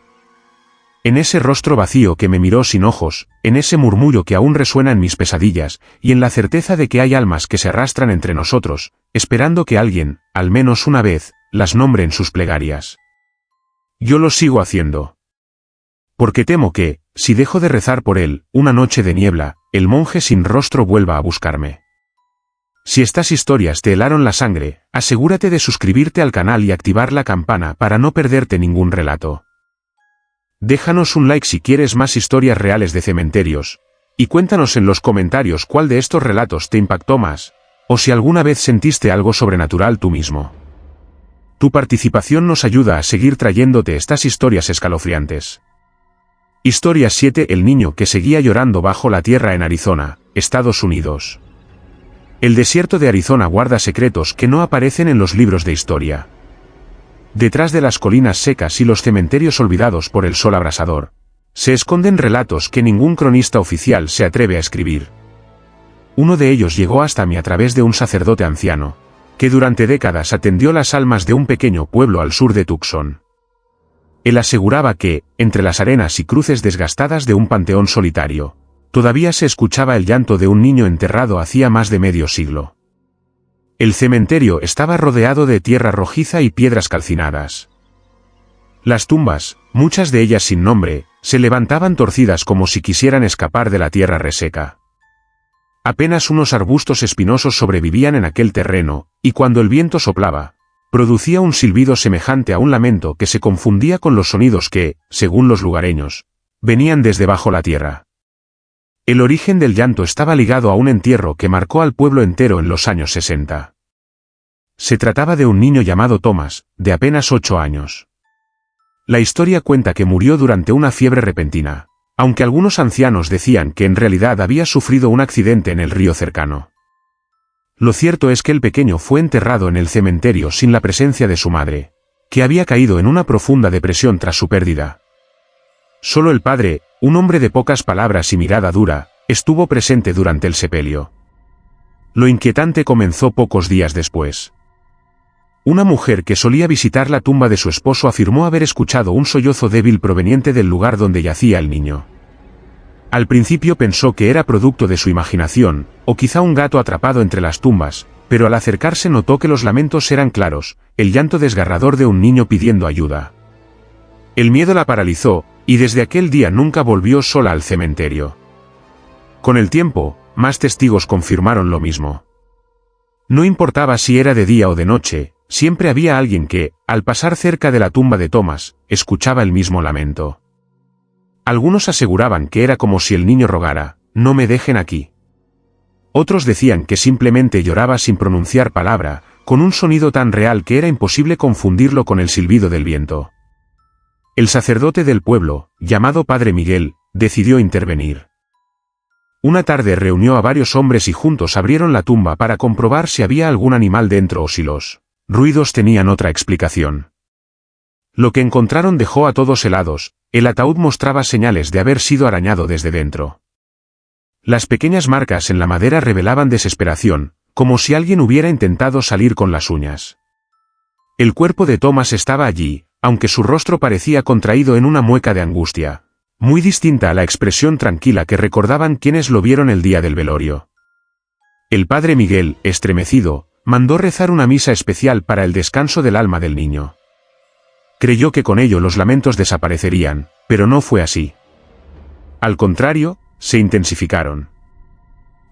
En ese rostro vacío que me miró sin ojos, en ese murmullo que aún resuena en mis pesadillas, y en la certeza de que hay almas que se arrastran entre nosotros, esperando que alguien, al menos una vez, las nombre en sus plegarias. Yo lo sigo haciendo. Porque temo que, si dejo de rezar por él, una noche de niebla, el monje sin rostro vuelva a buscarme. Si estas historias te helaron la sangre, asegúrate de suscribirte al canal y activar la campana para no perderte ningún relato. Déjanos un like si quieres más historias reales de cementerios, y cuéntanos en los comentarios cuál de estos relatos te impactó más, o si alguna vez sentiste algo sobrenatural tú mismo. Tu participación nos ayuda a seguir trayéndote estas historias escalofriantes. Historia 7. El niño que seguía llorando bajo la tierra en Arizona, Estados Unidos. El desierto de Arizona guarda secretos que no aparecen en los libros de historia. Detrás de las colinas secas y los cementerios olvidados por el sol abrasador, se esconden relatos que ningún cronista oficial se atreve a escribir. Uno de ellos llegó hasta mí a través de un sacerdote anciano, que durante décadas atendió las almas de un pequeño pueblo al sur de Tucson. Él aseguraba que, entre las arenas y cruces desgastadas de un panteón solitario, todavía se escuchaba el llanto de un niño enterrado hacía más de medio siglo. El cementerio estaba rodeado de tierra rojiza y piedras calcinadas. Las tumbas, muchas de ellas sin nombre, se levantaban torcidas como si quisieran escapar de la tierra reseca. Apenas unos arbustos espinosos sobrevivían en aquel terreno, y cuando el viento soplaba, producía un silbido semejante a un lamento que se confundía con los sonidos que, según los lugareños, venían desde bajo la tierra. El origen del llanto estaba ligado a un entierro que marcó al pueblo entero en los años 60. Se trataba de un niño llamado Thomas, de apenas 8 años. La historia cuenta que murió durante una fiebre repentina, aunque algunos ancianos decían que en realidad había sufrido un accidente en el río cercano. Lo cierto es que el pequeño fue enterrado en el cementerio sin la presencia de su madre, que había caído en una profunda depresión tras su pérdida. Solo el padre, un hombre de pocas palabras y mirada dura, estuvo presente durante el sepelio. Lo inquietante comenzó pocos días después. Una mujer que solía visitar la tumba de su esposo afirmó haber escuchado un sollozo débil proveniente del lugar donde yacía el niño. Al principio pensó que era producto de su imaginación, o quizá un gato atrapado entre las tumbas, pero al acercarse notó que los lamentos eran claros, el llanto desgarrador de un niño pidiendo ayuda. El miedo la paralizó, y desde aquel día nunca volvió sola al cementerio. Con el tiempo, más testigos confirmaron lo mismo. No importaba si era de día o de noche, siempre había alguien que, al pasar cerca de la tumba de Thomas, escuchaba el mismo lamento. Algunos aseguraban que era como si el niño rogara, «No me dejen aquí». Otros decían que simplemente lloraba sin pronunciar palabra, con un sonido tan real que era imposible confundirlo con el silbido del viento. El sacerdote del pueblo, llamado Padre Miguel, decidió intervenir. Una tarde reunió a varios hombres y juntos abrieron la tumba para comprobar si había algún animal dentro o si los ruidos tenían otra explicación. Lo que encontraron dejó a todos helados, el ataúd mostraba señales de haber sido arañado desde dentro. Las pequeñas marcas en la madera revelaban desesperación, como si alguien hubiera intentado salir con las uñas. El cuerpo de Thomas estaba allí, aunque su rostro parecía contraído en una mueca de angustia, muy distinta a la expresión tranquila que recordaban quienes lo vieron el día del velorio. El padre Miguel, estremecido, mandó rezar una misa especial para el descanso del alma del niño. Creyó que con ello los lamentos desaparecerían, pero no fue así. Al contrario, se intensificaron.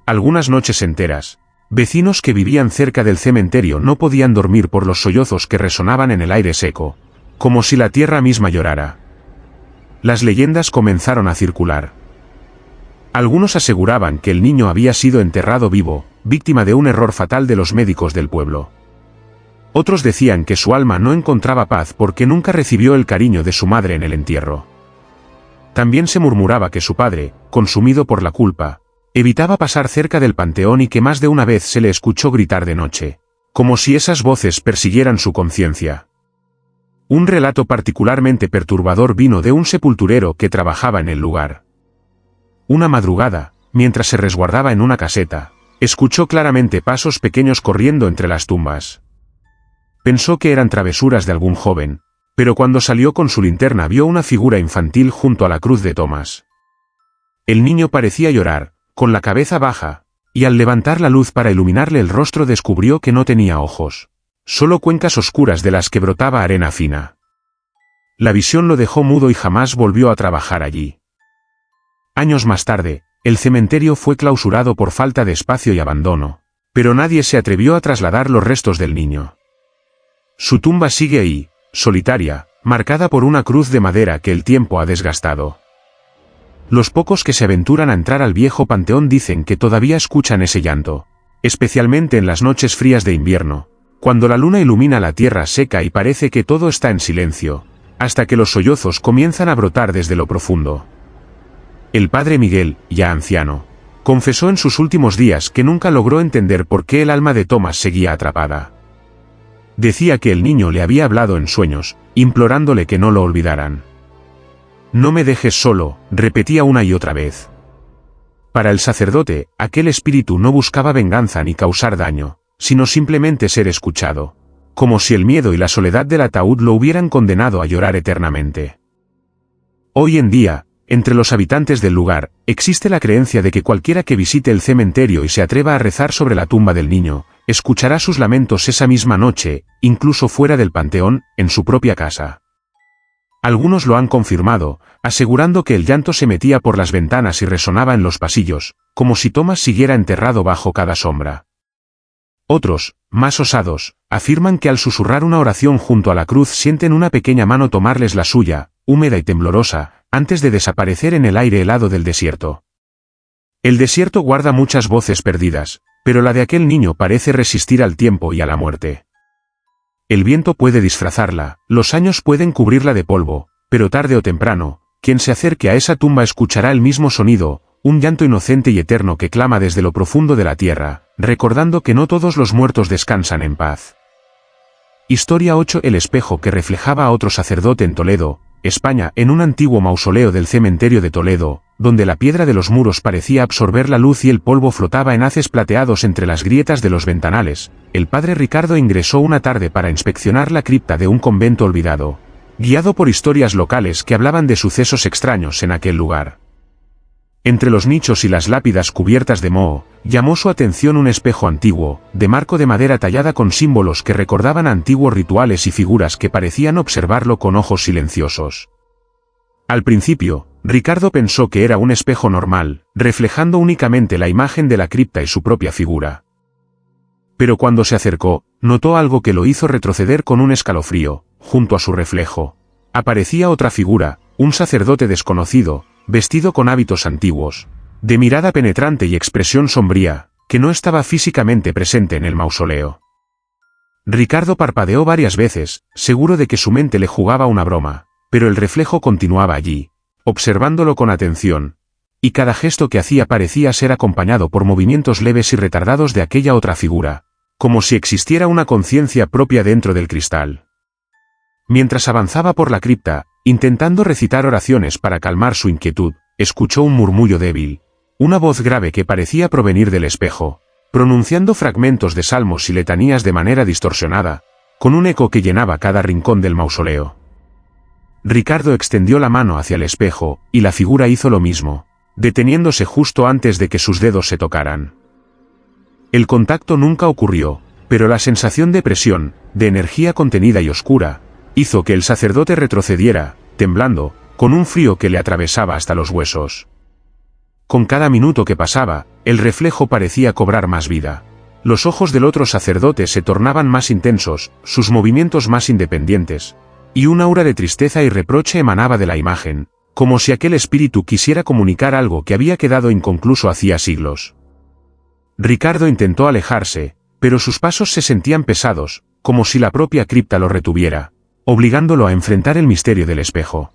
Algunas noches enteras, vecinos que vivían cerca del cementerio no podían dormir por los sollozos que resonaban en el aire seco, como si la tierra misma llorara. Las leyendas comenzaron a circular. Algunos aseguraban que el niño había sido enterrado vivo, víctima de un error fatal de los médicos del pueblo. Otros decían que su alma no encontraba paz porque nunca recibió el cariño de su madre en el entierro. También se murmuraba que su padre, consumido por la culpa, evitaba pasar cerca del panteón y que más de una vez se le escuchó gritar de noche, como si esas voces persiguieran su conciencia. Un relato particularmente perturbador vino de un sepulturero que trabajaba en el lugar. Una madrugada, mientras se resguardaba en una caseta, escuchó claramente pasos pequeños corriendo entre las tumbas. Pensó que eran travesuras de algún joven, pero cuando salió con su linterna vio una figura infantil junto a la cruz de Thomas. El niño parecía llorar, con la cabeza baja, y al levantar la luz para iluminarle el rostro descubrió que no tenía ojos, solo cuencas oscuras de las que brotaba arena fina. La visión lo dejó mudo y jamás volvió a trabajar allí. Años más tarde, el cementerio fue clausurado por falta de espacio y abandono, pero nadie se atrevió a trasladar los restos del niño. Su tumba sigue ahí, solitaria, marcada por una cruz de madera que el tiempo ha desgastado. Los pocos que se aventuran a entrar al viejo panteón dicen que todavía escuchan ese llanto, especialmente en las noches frías de invierno, cuando la luna ilumina la tierra seca y parece que todo está en silencio, hasta que los sollozos comienzan a brotar desde lo profundo. El padre Miguel, ya anciano, confesó en sus últimos días que nunca logró entender por qué el alma de Tomás seguía atrapada. Decía que el niño le había hablado en sueños, implorándole que no lo olvidaran. «No me dejes solo», repetía una y otra vez. Para el sacerdote, aquel espíritu no buscaba venganza ni causar daño, sino simplemente ser escuchado, como si el miedo y la soledad del ataúd lo hubieran condenado a llorar eternamente. Hoy en día, entre los habitantes del lugar, existe la creencia de que cualquiera que visite el cementerio y se atreva a rezar sobre la tumba del niño, escuchará sus lamentos esa misma noche, incluso fuera del panteón, en su propia casa. Algunos lo han confirmado, asegurando que el llanto se metía por las ventanas y resonaba en los pasillos, como si Tomás siguiera enterrado bajo cada sombra. Otros, más osados, afirman que al susurrar una oración junto a la cruz sienten una pequeña mano tomarles la suya, húmeda y temblorosa, antes de desaparecer en el aire helado del desierto. El desierto guarda muchas voces perdidas, pero la de aquel niño parece resistir al tiempo y a la muerte. El viento puede disfrazarla, los años pueden cubrirla de polvo, pero tarde o temprano, quien se acerque a esa tumba escuchará el mismo sonido, un llanto inocente y eterno que clama desde lo profundo de la tierra, recordando que no todos los muertos descansan en paz. Historia 8. El espejo que reflejaba a otro sacerdote en Toledo, España, en un antiguo mausoleo del cementerio de Toledo, donde la piedra de los muros parecía absorber la luz y el polvo flotaba en haces plateados entre las grietas de los ventanales, el padre Ricardo ingresó una tarde para inspeccionar la cripta de un convento olvidado, guiado por historias locales que hablaban de sucesos extraños en aquel lugar. Entre los nichos y las lápidas cubiertas de moho, llamó su atención un espejo antiguo, de marco de madera tallada con símbolos que recordaban antiguos rituales y figuras que parecían observarlo con ojos silenciosos. Al principio, Ricardo pensó que era un espejo normal, reflejando únicamente la imagen de la cripta y su propia figura. Pero cuando se acercó, notó algo que lo hizo retroceder con un escalofrío. Junto a su reflejo, aparecía otra figura, un sacerdote desconocido, vestido con hábitos antiguos, de mirada penetrante y expresión sombría, que no estaba físicamente presente en el mausoleo. Ricardo parpadeó varias veces, seguro de que su mente le jugaba una broma, pero el reflejo continuaba allí, observándolo con atención, y cada gesto que hacía parecía ser acompañado por movimientos leves y retardados de aquella otra figura, como si existiera una conciencia propia dentro del cristal. Mientras avanzaba por la cripta, intentando recitar oraciones para calmar su inquietud, escuchó un murmullo débil, una voz grave que parecía provenir del espejo, pronunciando fragmentos de salmos y letanías de manera distorsionada, con un eco que llenaba cada rincón del mausoleo. Ricardo extendió la mano hacia el espejo, y la figura hizo lo mismo, deteniéndose justo antes de que sus dedos se tocaran. El contacto nunca ocurrió, pero la sensación de presión, de energía contenida y oscura, hizo que el sacerdote retrocediera, temblando, con un frío que le atravesaba hasta los huesos. Con cada minuto que pasaba, el reflejo parecía cobrar más vida. Los ojos del otro sacerdote se tornaban más intensos, sus movimientos más independientes, y un aura de tristeza y reproche emanaba de la imagen, como si aquel espíritu quisiera comunicar algo que había quedado inconcluso hacía siglos. Ricardo intentó alejarse, pero sus pasos se sentían pesados, como si la propia cripta lo retuviera, obligándolo a enfrentar el misterio del espejo.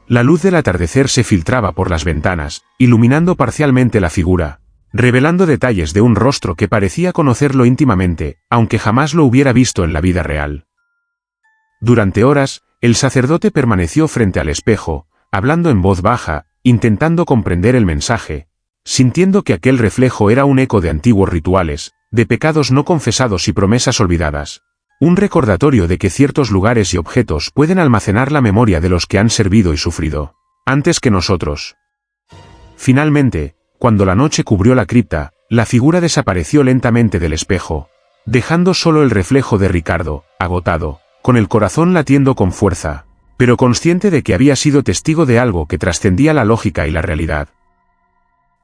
La luz del atardecer se filtraba por las ventanas, iluminando parcialmente la figura, revelando detalles de un rostro que parecía conocerlo íntimamente, aunque jamás lo hubiera visto en la vida real. Durante horas, el sacerdote permaneció frente al espejo, hablando en voz baja, intentando comprender el mensaje, sintiendo que aquel reflejo era un eco de antiguos rituales, de pecados no confesados y promesas olvidadas. Un recordatorio de que ciertos lugares y objetos pueden almacenar la memoria de los que han servido y sufrido, antes que nosotros. Finalmente, cuando la noche cubrió la cripta, la figura desapareció lentamente del espejo, dejando solo el reflejo de Ricardo, agotado, con el corazón latiendo con fuerza, pero consciente de que había sido testigo de algo que trascendía la lógica y la realidad.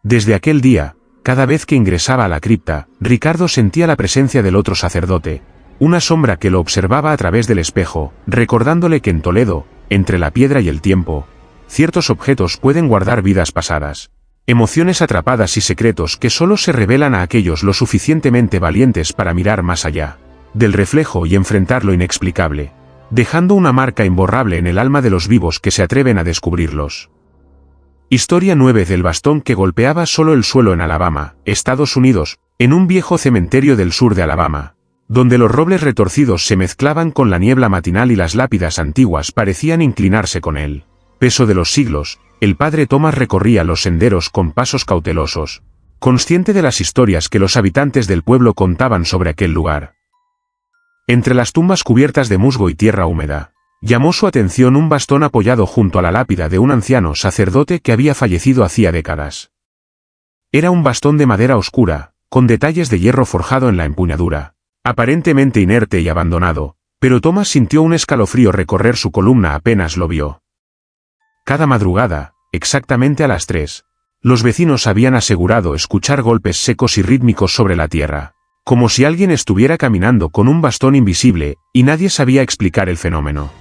Desde aquel día, cada vez que ingresaba a la cripta, Ricardo sentía la presencia del otro sacerdote, una sombra que lo observaba a través del espejo, recordándole que en Toledo, entre la piedra y el tiempo, ciertos objetos pueden guardar vidas pasadas, emociones atrapadas y secretos que solo se revelan a aquellos lo suficientemente valientes para mirar más allá del reflejo y enfrentar lo inexplicable, dejando una marca imborrable en el alma de los vivos que se atreven a descubrirlos. Historia 9 del bastón que golpeaba solo el suelo en Alabama, Estados Unidos, en un viejo cementerio del sur de Alabama, donde los robles retorcidos se mezclaban con la niebla matinal y las lápidas antiguas parecían inclinarse con el peso de los siglos. El padre Thomas recorría los senderos con pasos cautelosos, consciente de las historias que los habitantes del pueblo contaban sobre aquel lugar. Entre las tumbas cubiertas de musgo y tierra húmeda, llamó su atención un bastón apoyado junto a la lápida de un anciano sacerdote que había fallecido hacía décadas. Era un bastón de madera oscura, con detalles de hierro forjado en la empuñadura, aparentemente inerte y abandonado, pero Thomas sintió un escalofrío recorrer su columna apenas lo vio. Cada madrugada, exactamente a las 3, los vecinos habían asegurado escuchar golpes secos y rítmicos sobre la tierra, como si alguien estuviera caminando con un bastón invisible, y nadie sabía explicar el fenómeno.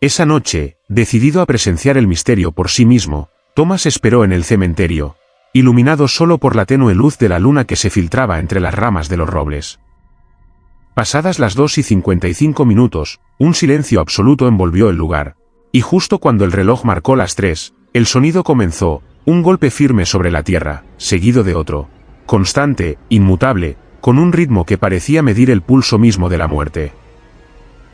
Esa noche, decidido a presenciar el misterio por sí mismo, Thomas esperó en el cementerio, iluminado solo por la tenue luz de la luna que se filtraba entre las ramas de los robles. Pasadas las 2:55, un silencio absoluto envolvió el lugar, y justo cuando el reloj marcó las 3, el sonido comenzó, un golpe firme sobre la tierra, seguido de otro, constante, inmutable, con un ritmo que parecía medir el pulso mismo de la muerte.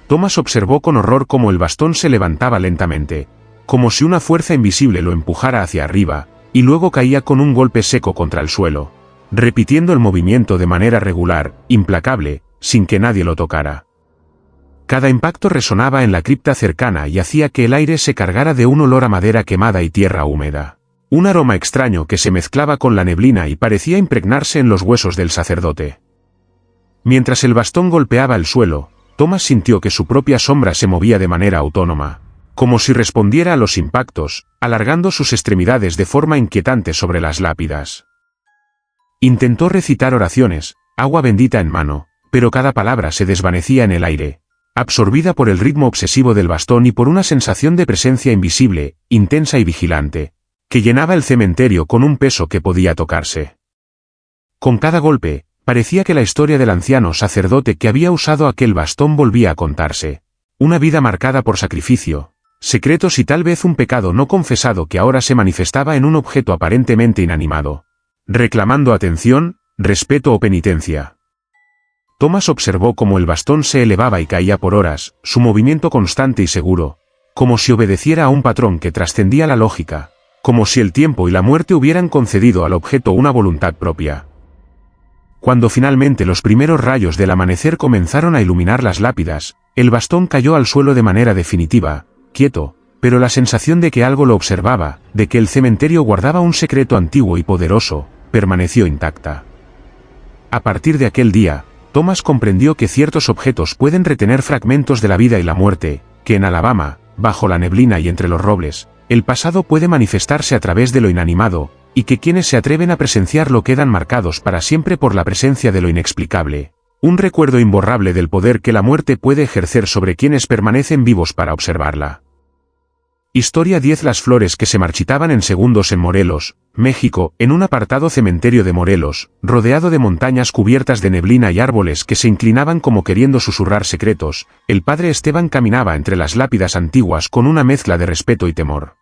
Thomas observó con horror cómo el bastón se levantaba lentamente, como si una fuerza invisible lo empujara hacia arriba, y luego caía con un golpe seco contra el suelo, repitiendo el movimiento de manera regular, implacable, sin que nadie lo tocara. Cada impacto resonaba en la cripta cercana y hacía que el aire se cargara de un olor a madera quemada y tierra húmeda. Un aroma extraño que se mezclaba con la neblina y parecía impregnarse en los huesos del sacerdote. Mientras el bastón golpeaba el suelo, Thomas sintió que su propia sombra se movía de manera autónoma, como si respondiera a los impactos, alargando sus extremidades de forma inquietante sobre las lápidas. Intentó recitar oraciones, agua bendita en mano, pero cada palabra se desvanecía en el aire, absorbida por el ritmo obsesivo del bastón y por una sensación de presencia invisible, intensa y vigilante, que llenaba el cementerio con un peso que podía tocarse. Con cada golpe, parecía que la historia del anciano sacerdote que había usado aquel bastón volvía a contarse. Una vida marcada por sacrificio, secretos y tal vez un pecado no confesado que ahora se manifestaba en un objeto aparentemente inanimado, reclamando atención, respeto o penitencia. Thomas observó cómo el bastón se elevaba y caía por horas, su movimiento constante y seguro, como si obedeciera a un patrón que trascendía la lógica, como si el tiempo y la muerte hubieran concedido al objeto una voluntad propia. Cuando finalmente los primeros rayos del amanecer comenzaron a iluminar las lápidas, el bastón cayó al suelo de manera definitiva, quieto, pero la sensación de que algo lo observaba, de que el cementerio guardaba un secreto antiguo y poderoso, permaneció intacta. A partir de aquel día, Thomas comprendió que ciertos objetos pueden retener fragmentos de la vida y la muerte, que en Alabama, bajo la neblina y entre los robles, el pasado puede manifestarse a través de lo inanimado, y que quienes se atreven a presenciarlo quedan marcados para siempre por la presencia de lo inexplicable, un recuerdo imborrable del poder que la muerte puede ejercer sobre quienes permanecen vivos para observarla. Historia 10. Las flores que se marchitaban en segundos en Morelos, México, en un apartado cementerio de Morelos, rodeado de montañas cubiertas de neblina y árboles que se inclinaban como queriendo susurrar secretos, el padre Esteban caminaba entre las lápidas antiguas con una mezcla de respeto y temor.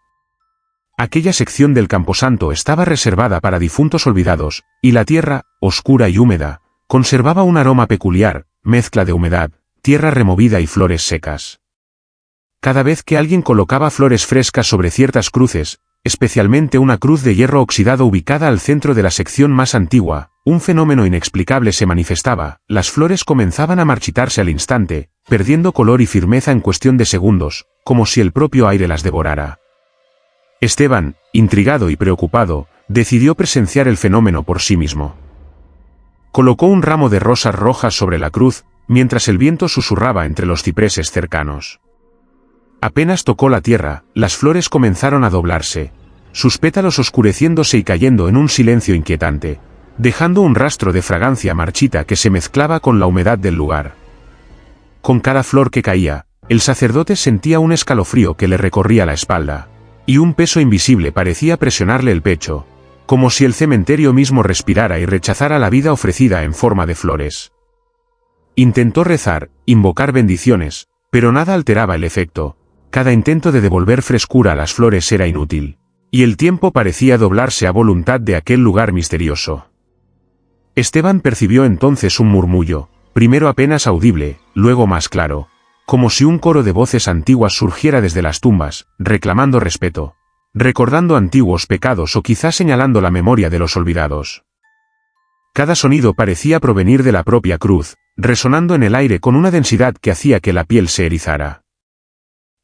Aquella sección del camposanto estaba reservada para difuntos olvidados, y la tierra, oscura y húmeda, conservaba un aroma peculiar, mezcla de humedad, tierra removida y flores secas. Cada vez que alguien colocaba flores frescas sobre ciertas cruces, especialmente una cruz de hierro oxidado ubicada al centro de la sección más antigua, un fenómeno inexplicable se manifestaba, las flores comenzaban a marchitarse al instante, perdiendo color y firmeza en cuestión de segundos, como si el propio aire las devorara. Esteban, intrigado y preocupado, decidió presenciar el fenómeno por sí mismo. Colocó un ramo de rosas rojas sobre la cruz, mientras el viento susurraba entre los cipreses cercanos. Apenas tocó la tierra, las flores comenzaron a doblarse, sus pétalos oscureciéndose y cayendo en un silencio inquietante, dejando un rastro de fragancia marchita que se mezclaba con la humedad del lugar. Con cada flor que caía, el sacerdote sentía un escalofrío que le recorría la espalda, y un peso invisible parecía presionarle el pecho, como si el cementerio mismo respirara y rechazara la vida ofrecida en forma de flores. Intentó rezar, invocar bendiciones, pero nada alteraba el efecto. Cada intento de devolver frescura a las flores era inútil, y el tiempo parecía doblarse a voluntad de aquel lugar misterioso. Esteban percibió entonces un murmullo, primero apenas audible, luego más claro, como si un coro de voces antiguas surgiera desde las tumbas, reclamando respeto, recordando antiguos pecados o quizás señalando la memoria de los olvidados. Cada sonido parecía provenir de la propia cruz, resonando en el aire con una densidad que hacía que la piel se erizara.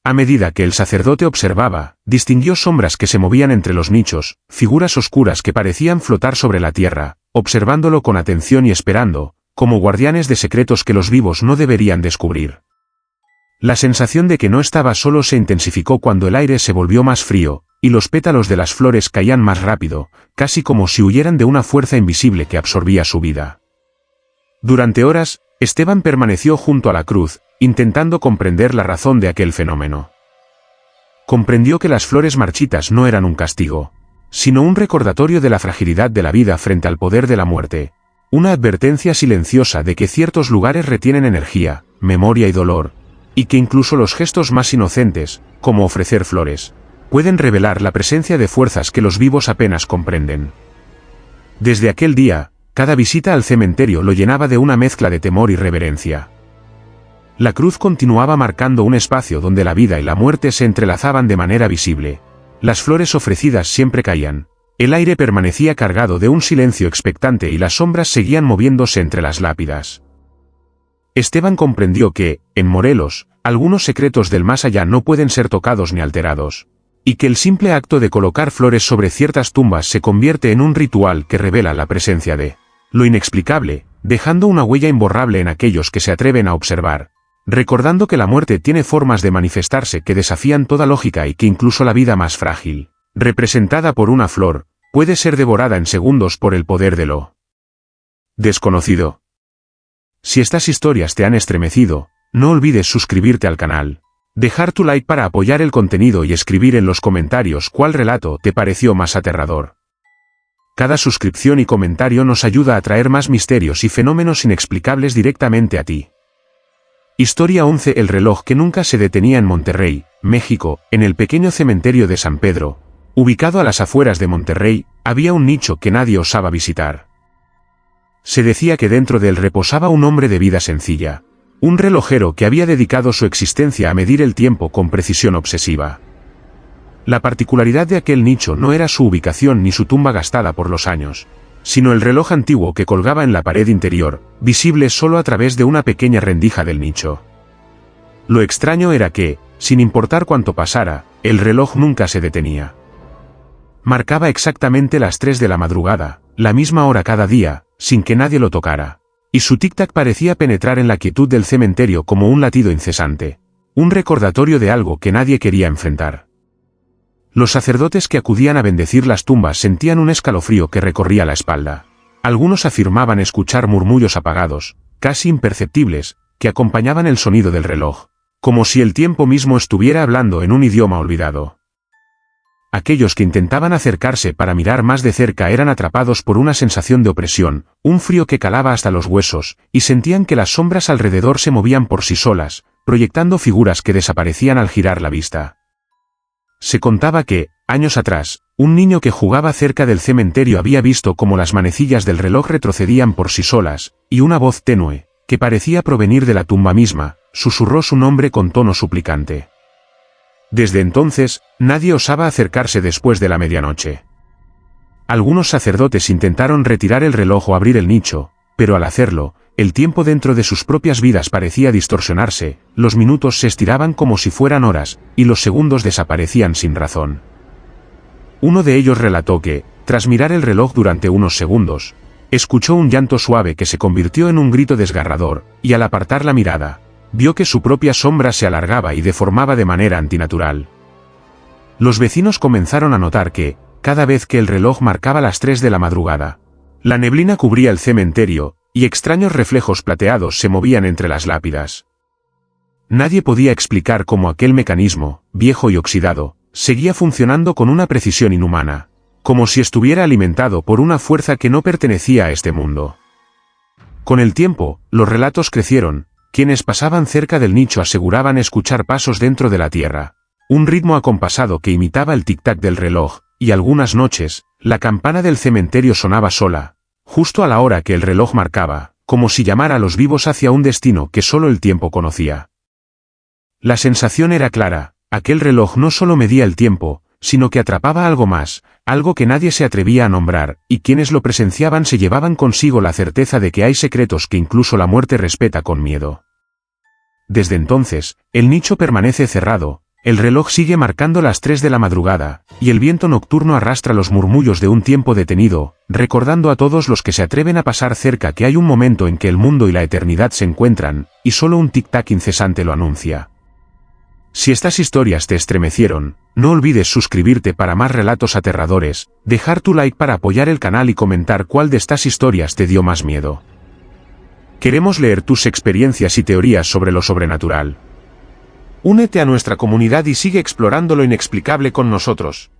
A medida que el sacerdote observaba, distinguió sombras que se movían entre los nichos, figuras oscuras que parecían flotar sobre la tierra, observándolo con atención y esperando, como guardianes de secretos que los vivos no deberían descubrir. La sensación de que no estaba solo se intensificó cuando el aire se volvió más frío, y los pétalos de las flores caían más rápido, casi como si huyeran de una fuerza invisible que absorbía su vida. Durante horas, Esteban permaneció junto a la cruz, intentando comprender la razón de aquel fenómeno. Comprendió que las flores marchitas no eran un castigo, sino un recordatorio de la fragilidad de la vida frente al poder de la muerte, una advertencia silenciosa de que ciertos lugares retienen energía, memoria y dolor, y que incluso los gestos más inocentes, como ofrecer flores, pueden revelar la presencia de fuerzas que los vivos apenas comprenden. Desde aquel día, cada visita al cementerio lo llenaba de una mezcla de temor y reverencia. La cruz continuaba marcando un espacio donde la vida y la muerte se entrelazaban de manera visible. Las flores ofrecidas siempre caían. El aire permanecía cargado de un silencio expectante y las sombras seguían moviéndose entre las lápidas. Esteban comprendió que, en Morelos, algunos secretos del más allá no pueden ser tocados ni alterados, y que el simple acto de colocar flores sobre ciertas tumbas se convierte en un ritual que revela la presencia de lo inexplicable, dejando una huella imborrable en aquellos que se atreven a observar, recordando que la muerte tiene formas de manifestarse que desafían toda lógica y que incluso la vida más frágil, representada por una flor, puede ser devorada en segundos por el poder de lo desconocido. Si estas historias te han estremecido, no olvides suscribirte al canal, dejar tu like para apoyar el contenido y escribir en los comentarios cuál relato te pareció más aterrador. Cada suscripción y comentario nos ayuda a traer más misterios y fenómenos inexplicables directamente a ti. Historia 11. El reloj que nunca se detenía en Monterrey, México, en el pequeño cementerio de San Pedro, ubicado a las afueras de Monterrey, había un nicho que nadie osaba visitar. Se decía que dentro de él reposaba un hombre de vida sencilla, un relojero que había dedicado su existencia a medir el tiempo con precisión obsesiva. La particularidad de aquel nicho no era su ubicación ni su tumba gastada por los años, sino el reloj antiguo que colgaba en la pared interior, visible solo a través de una pequeña rendija del nicho. Lo extraño era que, sin importar cuánto pasara, el reloj nunca se detenía. Marcaba exactamente las 3 de la madrugada, la misma hora cada día, sin que nadie lo tocara, y su tic-tac parecía penetrar en la quietud del cementerio como un latido incesante, un recordatorio de algo que nadie quería enfrentar. Los sacerdotes que acudían a bendecir las tumbas sentían un escalofrío que recorría la espalda. Algunos afirmaban escuchar murmullos apagados, casi imperceptibles, que acompañaban el sonido del reloj, como si el tiempo mismo estuviera hablando en un idioma olvidado. Aquellos que intentaban acercarse para mirar más de cerca eran atrapados por una sensación de opresión, un frío que calaba hasta los huesos, y sentían que las sombras alrededor se movían por sí solas, proyectando figuras que desaparecían al girar la vista. Se contaba que, años atrás, un niño que jugaba cerca del cementerio había visto cómo las manecillas del reloj retrocedían por sí solas, y una voz tenue, que parecía provenir de la tumba misma, susurró su nombre con tono suplicante. Desde entonces, nadie osaba acercarse después de la medianoche. Algunos sacerdotes intentaron retirar el reloj o abrir el nicho, pero al hacerlo, el tiempo dentro de sus propias vidas parecía distorsionarse, los minutos se estiraban como si fueran horas, y los segundos desaparecían sin razón. Uno de ellos relató que, tras mirar el reloj durante unos segundos, escuchó un llanto suave que se convirtió en un grito desgarrador, y al apartar la mirada, vio que su propia sombra se alargaba y deformaba de manera antinatural. Los vecinos comenzaron a notar que, cada vez que el reloj marcaba las 3 de la madrugada, la neblina cubría el cementerio, y extraños reflejos plateados se movían entre las lápidas. Nadie podía explicar cómo aquel mecanismo, viejo y oxidado, seguía funcionando con una precisión inhumana, como si estuviera alimentado por una fuerza que no pertenecía a este mundo. Con el tiempo, los relatos crecieron. Quienes pasaban cerca del nicho aseguraban escuchar pasos dentro de la tierra, un ritmo acompasado que imitaba el tic-tac del reloj, y algunas noches, la campana del cementerio sonaba sola, justo a la hora que el reloj marcaba, como si llamara a los vivos hacia un destino que solo el tiempo conocía. La sensación era clara, aquel reloj no solo medía el tiempo, sino que atrapaba algo más, algo que nadie se atrevía a nombrar, y quienes lo presenciaban se llevaban consigo la certeza de que hay secretos que incluso la muerte respeta con miedo. Desde entonces, el nicho permanece cerrado, el reloj sigue marcando las 3 de la madrugada, y el viento nocturno arrastra los murmullos de un tiempo detenido, recordando a todos los que se atreven a pasar cerca que hay un momento en que el mundo y la eternidad se encuentran, y solo un tic-tac incesante lo anuncia. Si estas historias te estremecieron, no olvides suscribirte para más relatos aterradores, dejar tu like para apoyar el canal y comentar cuál de estas historias te dio más miedo. Queremos leer tus experiencias y teorías sobre lo sobrenatural. Únete a nuestra comunidad y sigue explorando lo inexplicable con nosotros.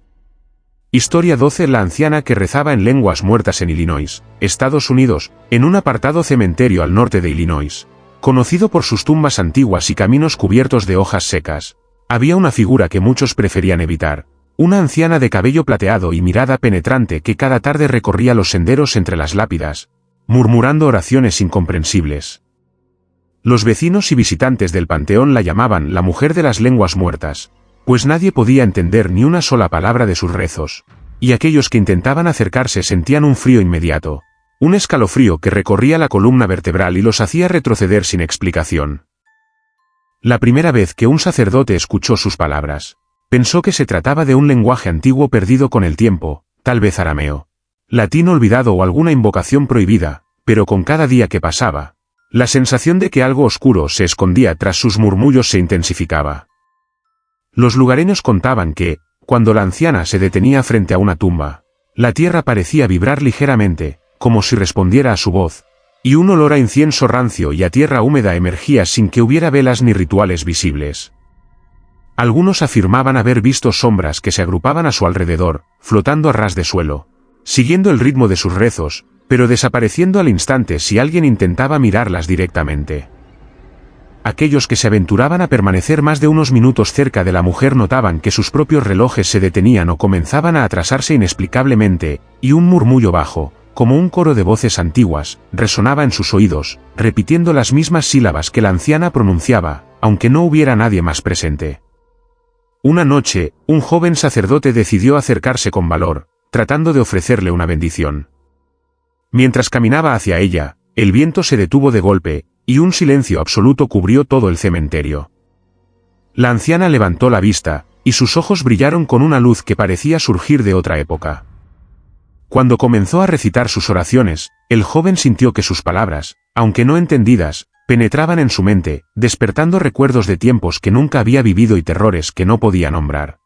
Historia 12. La anciana que rezaba en lenguas muertas en Illinois, Estados Unidos, en un apartado cementerio al norte de Illinois. Conocido por sus tumbas antiguas y caminos cubiertos de hojas secas, había una figura que muchos preferían evitar, una anciana de cabello plateado y mirada penetrante que cada tarde recorría los senderos entre las lápidas, murmurando oraciones incomprensibles. Los vecinos y visitantes del panteón la llamaban la mujer de las lenguas muertas, pues nadie podía entender ni una sola palabra de sus rezos, y aquellos que intentaban acercarse sentían un frío inmediato. Un escalofrío que recorría la columna vertebral y los hacía retroceder sin explicación. La primera vez que un sacerdote escuchó sus palabras, pensó que se trataba de un lenguaje antiguo perdido con el tiempo, tal vez arameo, latín olvidado o alguna invocación prohibida, pero con cada día que pasaba, la sensación de que algo oscuro se escondía tras sus murmullos se intensificaba. Los lugareños contaban que, cuando la anciana se detenía frente a una tumba, la tierra parecía vibrar ligeramente, como si respondiera a su voz, y un olor a incienso rancio y a tierra húmeda emergía sin que hubiera velas ni rituales visibles. Algunos afirmaban haber visto sombras que se agrupaban a su alrededor, flotando a ras de suelo, siguiendo el ritmo de sus rezos, pero desapareciendo al instante si alguien intentaba mirarlas directamente. Aquellos que se aventuraban a permanecer más de unos minutos cerca de la mujer notaban que sus propios relojes se detenían o comenzaban a atrasarse inexplicablemente, y un murmullo bajo, como un coro de voces antiguas, resonaba en sus oídos, repitiendo las mismas sílabas que la anciana pronunciaba, aunque no hubiera nadie más presente. Una noche, un joven sacerdote decidió acercarse con valor, tratando de ofrecerle una bendición. Mientras caminaba hacia ella, el viento se detuvo de golpe, y un silencio absoluto cubrió todo el cementerio. La anciana levantó la vista, y sus ojos brillaron con una luz que parecía surgir de otra época. Cuando comenzó a recitar sus oraciones, el joven sintió que sus palabras, aunque no entendidas, penetraban en su mente, despertando recuerdos de tiempos que nunca había vivido y terrores que no podía nombrar.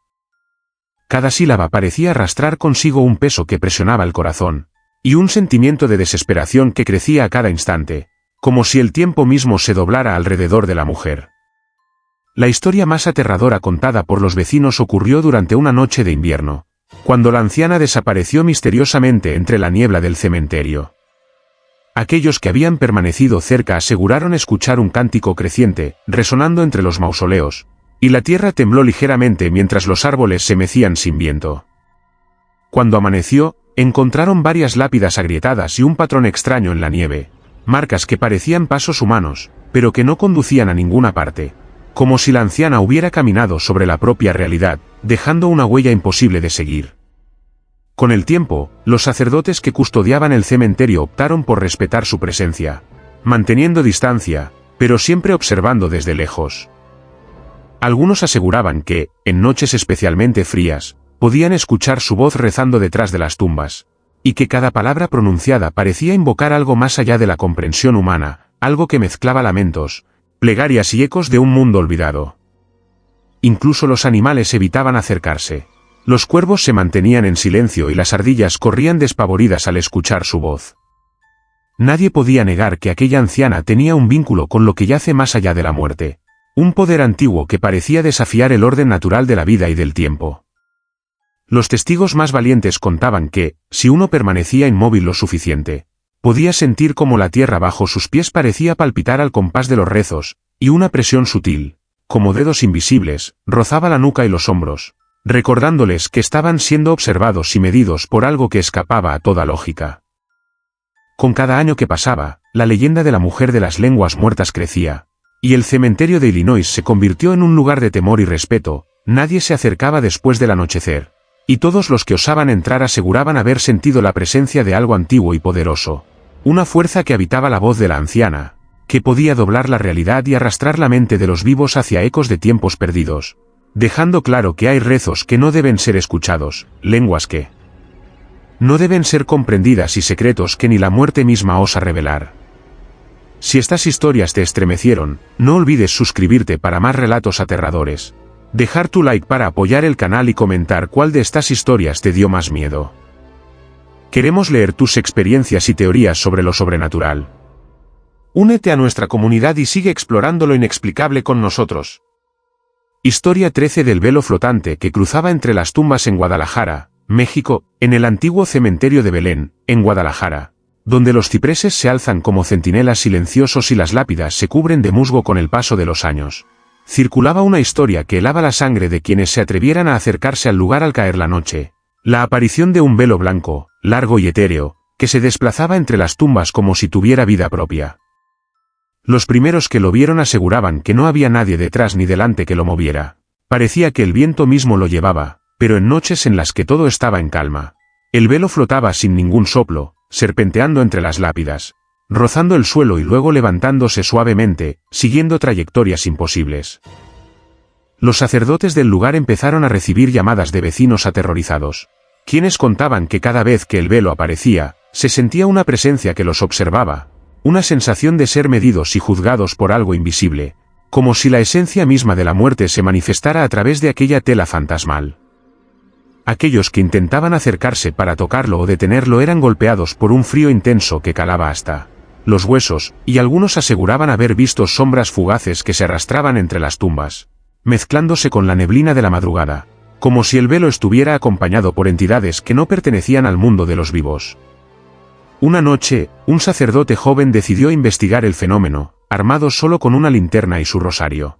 Cada sílaba parecía arrastrar consigo un peso que presionaba el corazón, y un sentimiento de desesperación que crecía a cada instante, como si el tiempo mismo se doblara alrededor de la mujer. La historia más aterradora contada por los vecinos ocurrió durante una noche de invierno, cuando la anciana desapareció misteriosamente entre la niebla del cementerio. Aquellos que habían permanecido cerca aseguraron escuchar un cántico creciente, resonando entre los mausoleos, y la tierra tembló ligeramente mientras los árboles se mecían sin viento. Cuando amaneció, encontraron varias lápidas agrietadas y un patrón extraño en la nieve, marcas que parecían pasos humanos, pero que no conducían a ninguna parte, como si la anciana hubiera caminado sobre la propia realidad, dejando una huella imposible de seguir. Con el tiempo, los sacerdotes que custodiaban el cementerio optaron por respetar su presencia, manteniendo distancia, pero siempre observando desde lejos. Algunos aseguraban que, en noches especialmente frías, podían escuchar su voz rezando detrás de las tumbas, y que cada palabra pronunciada parecía invocar algo más allá de la comprensión humana, algo que mezclaba lamentos, plegarias y ecos de un mundo olvidado. Incluso los animales evitaban acercarse. Los cuervos se mantenían en silencio y las ardillas corrían despavoridas al escuchar su voz. Nadie podía negar que aquella anciana tenía un vínculo con lo que yace más allá de la muerte, Un poder antiguo que parecía desafiar el orden natural de la vida y del tiempo. Los testigos más valientes contaban que, si uno permanecía inmóvil lo suficiente, podía sentir cómo la tierra bajo sus pies parecía palpitar al compás de los rezos, y una presión sutil, como dedos invisibles, rozaba la nuca y los hombros, recordándoles que estaban siendo observados y medidos por algo que escapaba a toda lógica. Con cada año que pasaba, la leyenda de la mujer de las lenguas muertas crecía, y el cementerio de Illinois se convirtió en un lugar de temor y respeto. Nadie se acercaba después del anochecer, y todos los que osaban entrar aseguraban haber sentido la presencia de algo antiguo y poderoso, una fuerza que habitaba la voz de la anciana, que podía doblar la realidad y arrastrar la mente de los vivos hacia ecos de tiempos perdidos, dejando claro que hay rezos que no deben ser escuchados, lenguas que no deben ser comprendidas y secretos que ni la muerte misma osa revelar. Si estas historias te estremecieron, no olvides suscribirte para más relatos aterradores, dejar tu like para apoyar el canal y comentar cuál de estas historias te dio más miedo. Queremos leer tus experiencias y teorías sobre lo sobrenatural. Únete a nuestra comunidad y sigue explorando lo inexplicable con nosotros. Historia 13 del velo flotante que cruzaba entre las tumbas en Guadalajara, México, en el antiguo cementerio de Belén, en Guadalajara, donde los cipreses se alzan como centinelas silenciosos y las lápidas se cubren de musgo con el paso de los años. Circulaba una historia que helaba la sangre de quienes se atrevieran a acercarse al lugar al caer la noche. La aparición de un velo blanco, largo y etéreo, que se desplazaba entre las tumbas como si tuviera vida propia. Los primeros que lo vieron aseguraban que no había nadie detrás ni delante que lo moviera. Parecía que el viento mismo lo llevaba, pero en noches en las que todo estaba en calma. El velo flotaba sin ningún soplo, serpenteando entre las lápidas, rozando el suelo y luego levantándose suavemente, siguiendo trayectorias imposibles. Los sacerdotes del lugar empezaron a recibir llamadas de vecinos aterrorizados, quienes contaban que cada vez que el velo aparecía, se sentía una presencia que los observaba, una sensación de ser medidos y juzgados por algo invisible, como si la esencia misma de la muerte se manifestara a través de aquella tela fantasmal. Aquellos que intentaban acercarse para tocarlo o detenerlo eran golpeados por un frío intenso que calaba hasta los huesos, y algunos aseguraban haber visto sombras fugaces que se arrastraban entre las tumbas, mezclándose con la neblina de la madrugada, como si el velo estuviera acompañado por entidades que no pertenecían al mundo de los vivos. Una noche, un sacerdote joven decidió investigar el fenómeno, armado solo con una linterna y su rosario.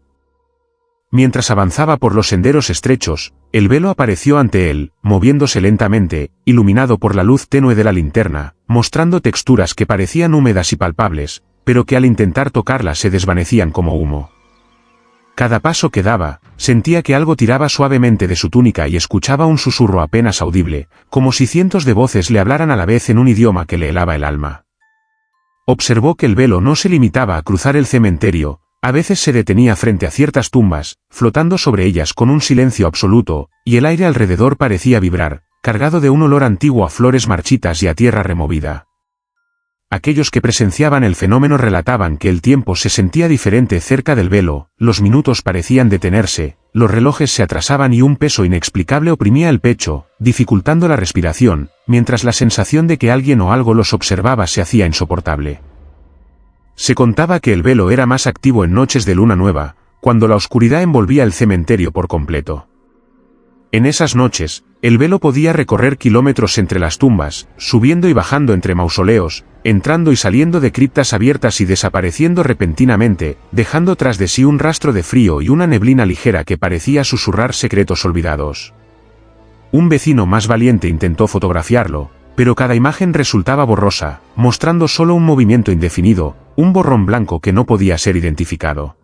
Mientras avanzaba por los senderos estrechos, el velo apareció ante él, moviéndose lentamente, iluminado por la luz tenue de la linterna, mostrando texturas que parecían húmedas y palpables, pero que al intentar tocarlas se desvanecían como humo. Cada paso que daba, sentía que algo tiraba suavemente de su túnica y escuchaba un susurro apenas audible, como si cientos de voces le hablaran a la vez en un idioma que le helaba el alma. Observó que el velo no se limitaba a cruzar el cementerio, a veces se detenía frente a ciertas tumbas, flotando sobre ellas con un silencio absoluto, y el aire alrededor parecía vibrar, cargado de un olor antiguo a flores marchitas y a tierra removida. Aquellos que presenciaban el fenómeno relataban que el tiempo se sentía diferente cerca del velo, los minutos parecían detenerse, los relojes se atrasaban y un peso inexplicable oprimía el pecho, dificultando la respiración, mientras la sensación de que alguien o algo los observaba se hacía insoportable. Se contaba que el velo era más activo en noches de luna nueva, cuando la oscuridad envolvía el cementerio por completo. En esas noches, el velo podía recorrer kilómetros entre las tumbas, subiendo y bajando entre mausoleos, entrando y saliendo de criptas abiertas y desapareciendo repentinamente, dejando tras de sí un rastro de frío y una neblina ligera que parecía susurrar secretos olvidados. Un vecino más valiente intentó fotografiarlo, pero cada imagen resultaba borrosa, mostrando solo un movimiento indefinido, un borrón blanco que no podía ser identificado.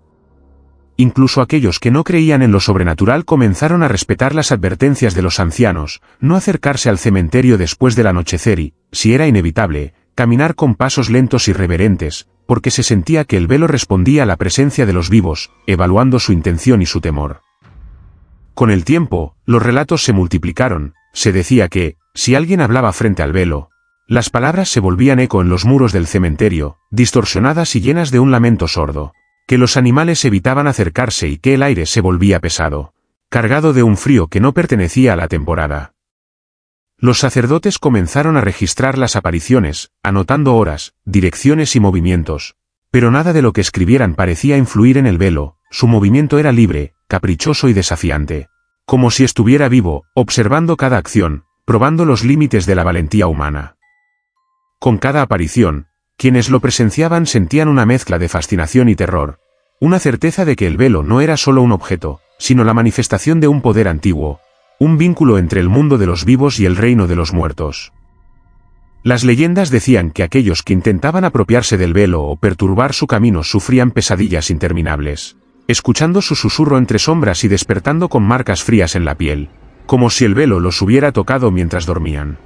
Incluso aquellos que no creían en lo sobrenatural comenzaron a respetar las advertencias de los ancianos, no acercarse al cementerio después del anochecer y, si era inevitable, caminar con pasos lentos y reverentes, porque se sentía que el velo respondía a la presencia de los vivos, evaluando su intención y su temor. Con el tiempo, los relatos se multiplicaron. Se decía que, si alguien hablaba frente al velo, las palabras se volvían eco en los muros del cementerio, distorsionadas y llenas de un lamento sordo, que los animales evitaban acercarse y que el aire se volvía pesado, cargado de un frío que no pertenecía a la temporada. Los sacerdotes comenzaron a registrar las apariciones, anotando horas, direcciones y movimientos, pero nada de lo que escribieran parecía influir en el velo, Su movimiento era libre, caprichoso y desafiante. Como si estuviera vivo, observando cada acción, probando los límites de la valentía humana. Con cada aparición, quienes lo presenciaban sentían una mezcla de fascinación y terror. Una certeza de que el velo no era solo un objeto, sino la manifestación de un poder antiguo, un vínculo entre el mundo de los vivos y el reino de los muertos. Las leyendas decían que aquellos que intentaban apropiarse del velo o perturbar su camino sufrían pesadillas interminables, escuchando su susurro entre sombras y despertando con marcas frías en la piel, como si el velo los hubiera tocado mientras dormían.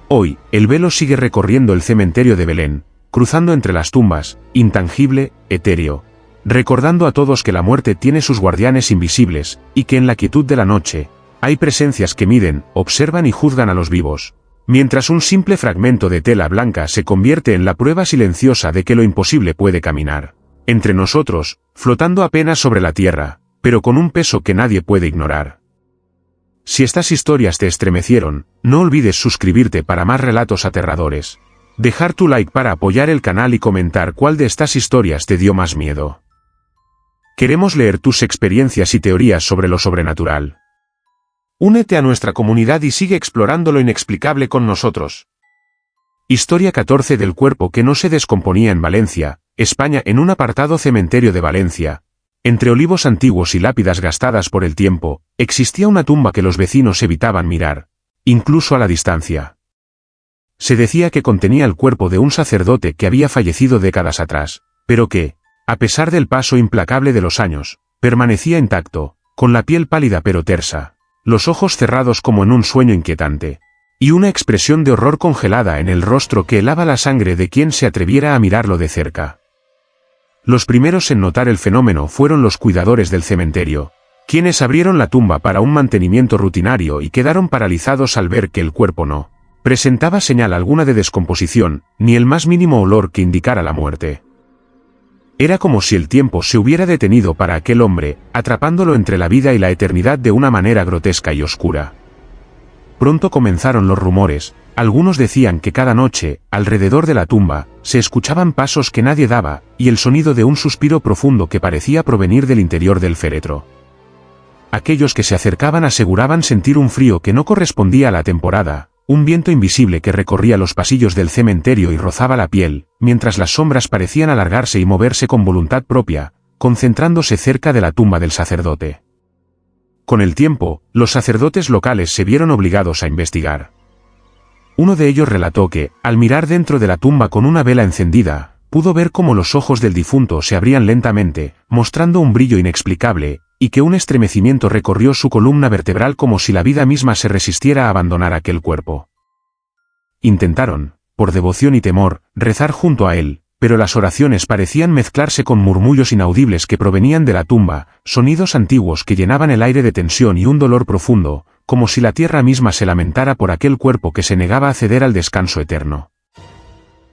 Hoy, el velo sigue recorriendo el cementerio de Belén, cruzando entre las tumbas, intangible, etéreo, recordando a todos que la muerte tiene sus guardianes invisibles, y que en la quietud de la noche, hay presencias que miden, observan y juzgan a los vivos, mientras un simple fragmento de tela blanca se convierte en la prueba silenciosa de que lo imposible puede caminar entre nosotros, flotando apenas sobre la tierra, pero con un peso que nadie puede ignorar. Si estas historias te estremecieron, no olvides suscribirte para más relatos aterradores, dejar tu like para apoyar el canal y comentar cuál de estas historias te dio más miedo. Queremos leer tus experiencias y teorías sobre lo sobrenatural. Únete a nuestra comunidad y sigue explorando lo inexplicable con nosotros. Historia 14 del cuerpo que no se descomponía en Valencia, España. En un apartado cementerio de Valencia, entre olivos antiguos y lápidas gastadas por el tiempo, existía una tumba que los vecinos evitaban mirar, incluso a la distancia. Se decía que contenía el cuerpo de un sacerdote que había fallecido décadas atrás, pero que, a pesar del paso implacable de los años, permanecía intacto, con la piel pálida pero tersa, los ojos cerrados como en un sueño inquietante, y una expresión de horror congelada en el rostro que helaba la sangre de quien se atreviera a mirarlo de cerca. Los primeros en notar el fenómeno fueron los cuidadores del cementerio, quienes abrieron la tumba para un mantenimiento rutinario y quedaron paralizados al ver que el cuerpo no presentaba señal alguna de descomposición, ni el más mínimo olor que indicara la muerte. Era como si el tiempo se hubiera detenido para aquel hombre, atrapándolo entre la vida y la eternidad de una manera grotesca y oscura. Pronto comenzaron los rumores. Algunos decían que cada noche, alrededor de la tumba, se escuchaban pasos que nadie daba, y el sonido de un suspiro profundo que parecía provenir del interior del féretro. Aquellos que se acercaban aseguraban sentir un frío que no correspondía a la temporada, un viento invisible que recorría los pasillos del cementerio y rozaba la piel, mientras las sombras parecían alargarse y moverse con voluntad propia, concentrándose cerca de la tumba del sacerdote. Con el tiempo, los sacerdotes locales se vieron obligados a investigar. Uno de ellos relató que, al mirar dentro de la tumba con una vela encendida, pudo ver cómo los ojos del difunto se abrían lentamente, mostrando un brillo inexplicable, y que un estremecimiento recorrió su columna vertebral como si la vida misma se resistiera a abandonar aquel cuerpo. Intentaron, por devoción y temor, rezar junto a él, pero las oraciones parecían mezclarse con murmullos inaudibles que provenían de la tumba, sonidos antiguos que llenaban el aire de tensión y un dolor profundo, como si la tierra misma se lamentara por aquel cuerpo que se negaba a ceder al descanso eterno.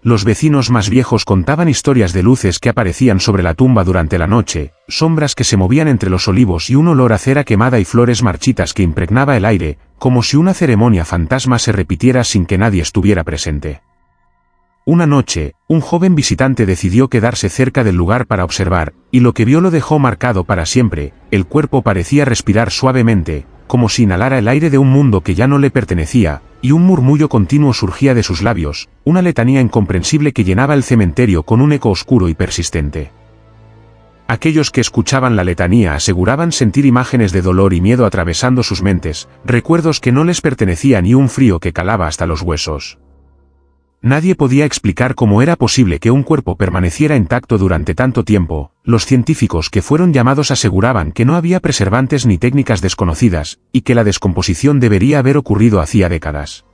Los vecinos más viejos contaban historias de luces que aparecían sobre la tumba durante la noche, sombras que se movían entre los olivos y un olor a cera quemada y flores marchitas que impregnaba el aire, como si una ceremonia fantasma se repitiera sin que nadie estuviera presente. Una noche, un joven visitante decidió quedarse cerca del lugar para observar, y lo que vio lo dejó marcado para siempre. El cuerpo parecía respirar suavemente, como si inhalara el aire de un mundo que ya no le pertenecía, y un murmullo continuo surgía de sus labios, una letanía incomprensible que llenaba el cementerio con un eco oscuro y persistente. Aquellos que escuchaban la letanía aseguraban sentir imágenes de dolor y miedo atravesando sus mentes, recuerdos que no les pertenecían y un frío que calaba hasta los huesos. Nadie podía explicar cómo era posible que un cuerpo permaneciera intacto durante tanto tiempo. Los científicos que fueron llamados aseguraban que no había preservantes ni técnicas desconocidas, y que la descomposición debería haber ocurrido hacía décadas.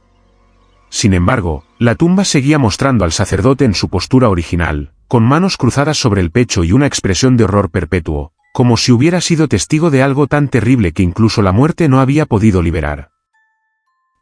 Sin embargo, la tumba seguía mostrando al sacerdote en su postura original, con manos cruzadas sobre el pecho y una expresión de horror perpetuo, como si hubiera sido testigo de algo tan terrible que incluso la muerte no había podido liberar.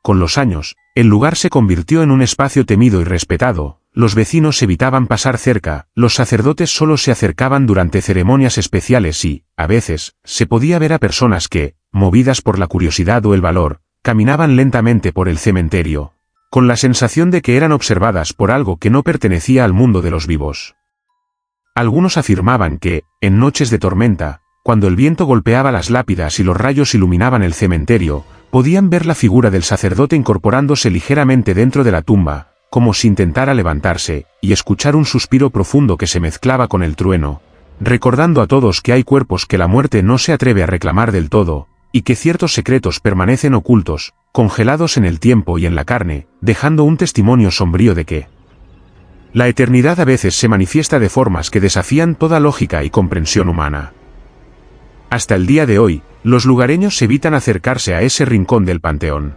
Con los años, el lugar se convirtió en un espacio temido y respetado, los vecinos evitaban pasar cerca, los sacerdotes solo se acercaban durante ceremonias especiales y, a veces, se podía ver a personas que, movidas por la curiosidad o el valor, caminaban lentamente por el cementerio, con la sensación de que eran observadas por algo que no pertenecía al mundo de los vivos. Algunos afirmaban que, en noches de tormenta, cuando el viento golpeaba las lápidas y los rayos iluminaban el cementerio, podían ver la figura del sacerdote incorporándose ligeramente dentro de la tumba, como si intentara levantarse, y escuchar un suspiro profundo que se mezclaba con el trueno, recordando a todos que hay cuerpos que la muerte no se atreve a reclamar del todo, y que ciertos secretos permanecen ocultos, congelados en el tiempo y en la carne, dejando un testimonio sombrío de que la eternidad a veces se manifiesta de formas que desafían toda lógica y comprensión humana. Hasta el día de hoy, los lugareños evitan acercarse a ese rincón del panteón.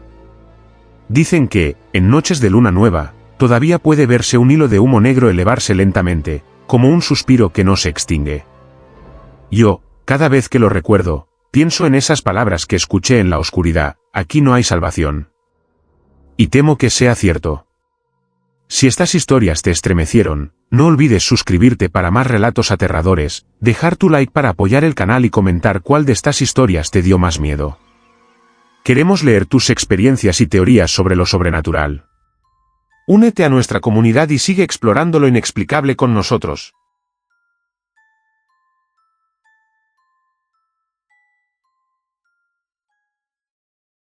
Dicen que, en noches de luna nueva, todavía puede verse un hilo de humo negro elevarse lentamente, como un suspiro que no se extingue. Yo, cada vez que lo recuerdo, pienso en esas palabras que escuché en la oscuridad: aquí no hay salvación. Y temo que sea cierto. Si estas historias te estremecieron, no olvides suscribirte para más relatos aterradores, dejar tu like para apoyar el canal y comentar cuál de estas historias te dio más miedo. Queremos leer tus experiencias y teorías sobre lo sobrenatural. Únete a nuestra comunidad y sigue explorando lo inexplicable con nosotros.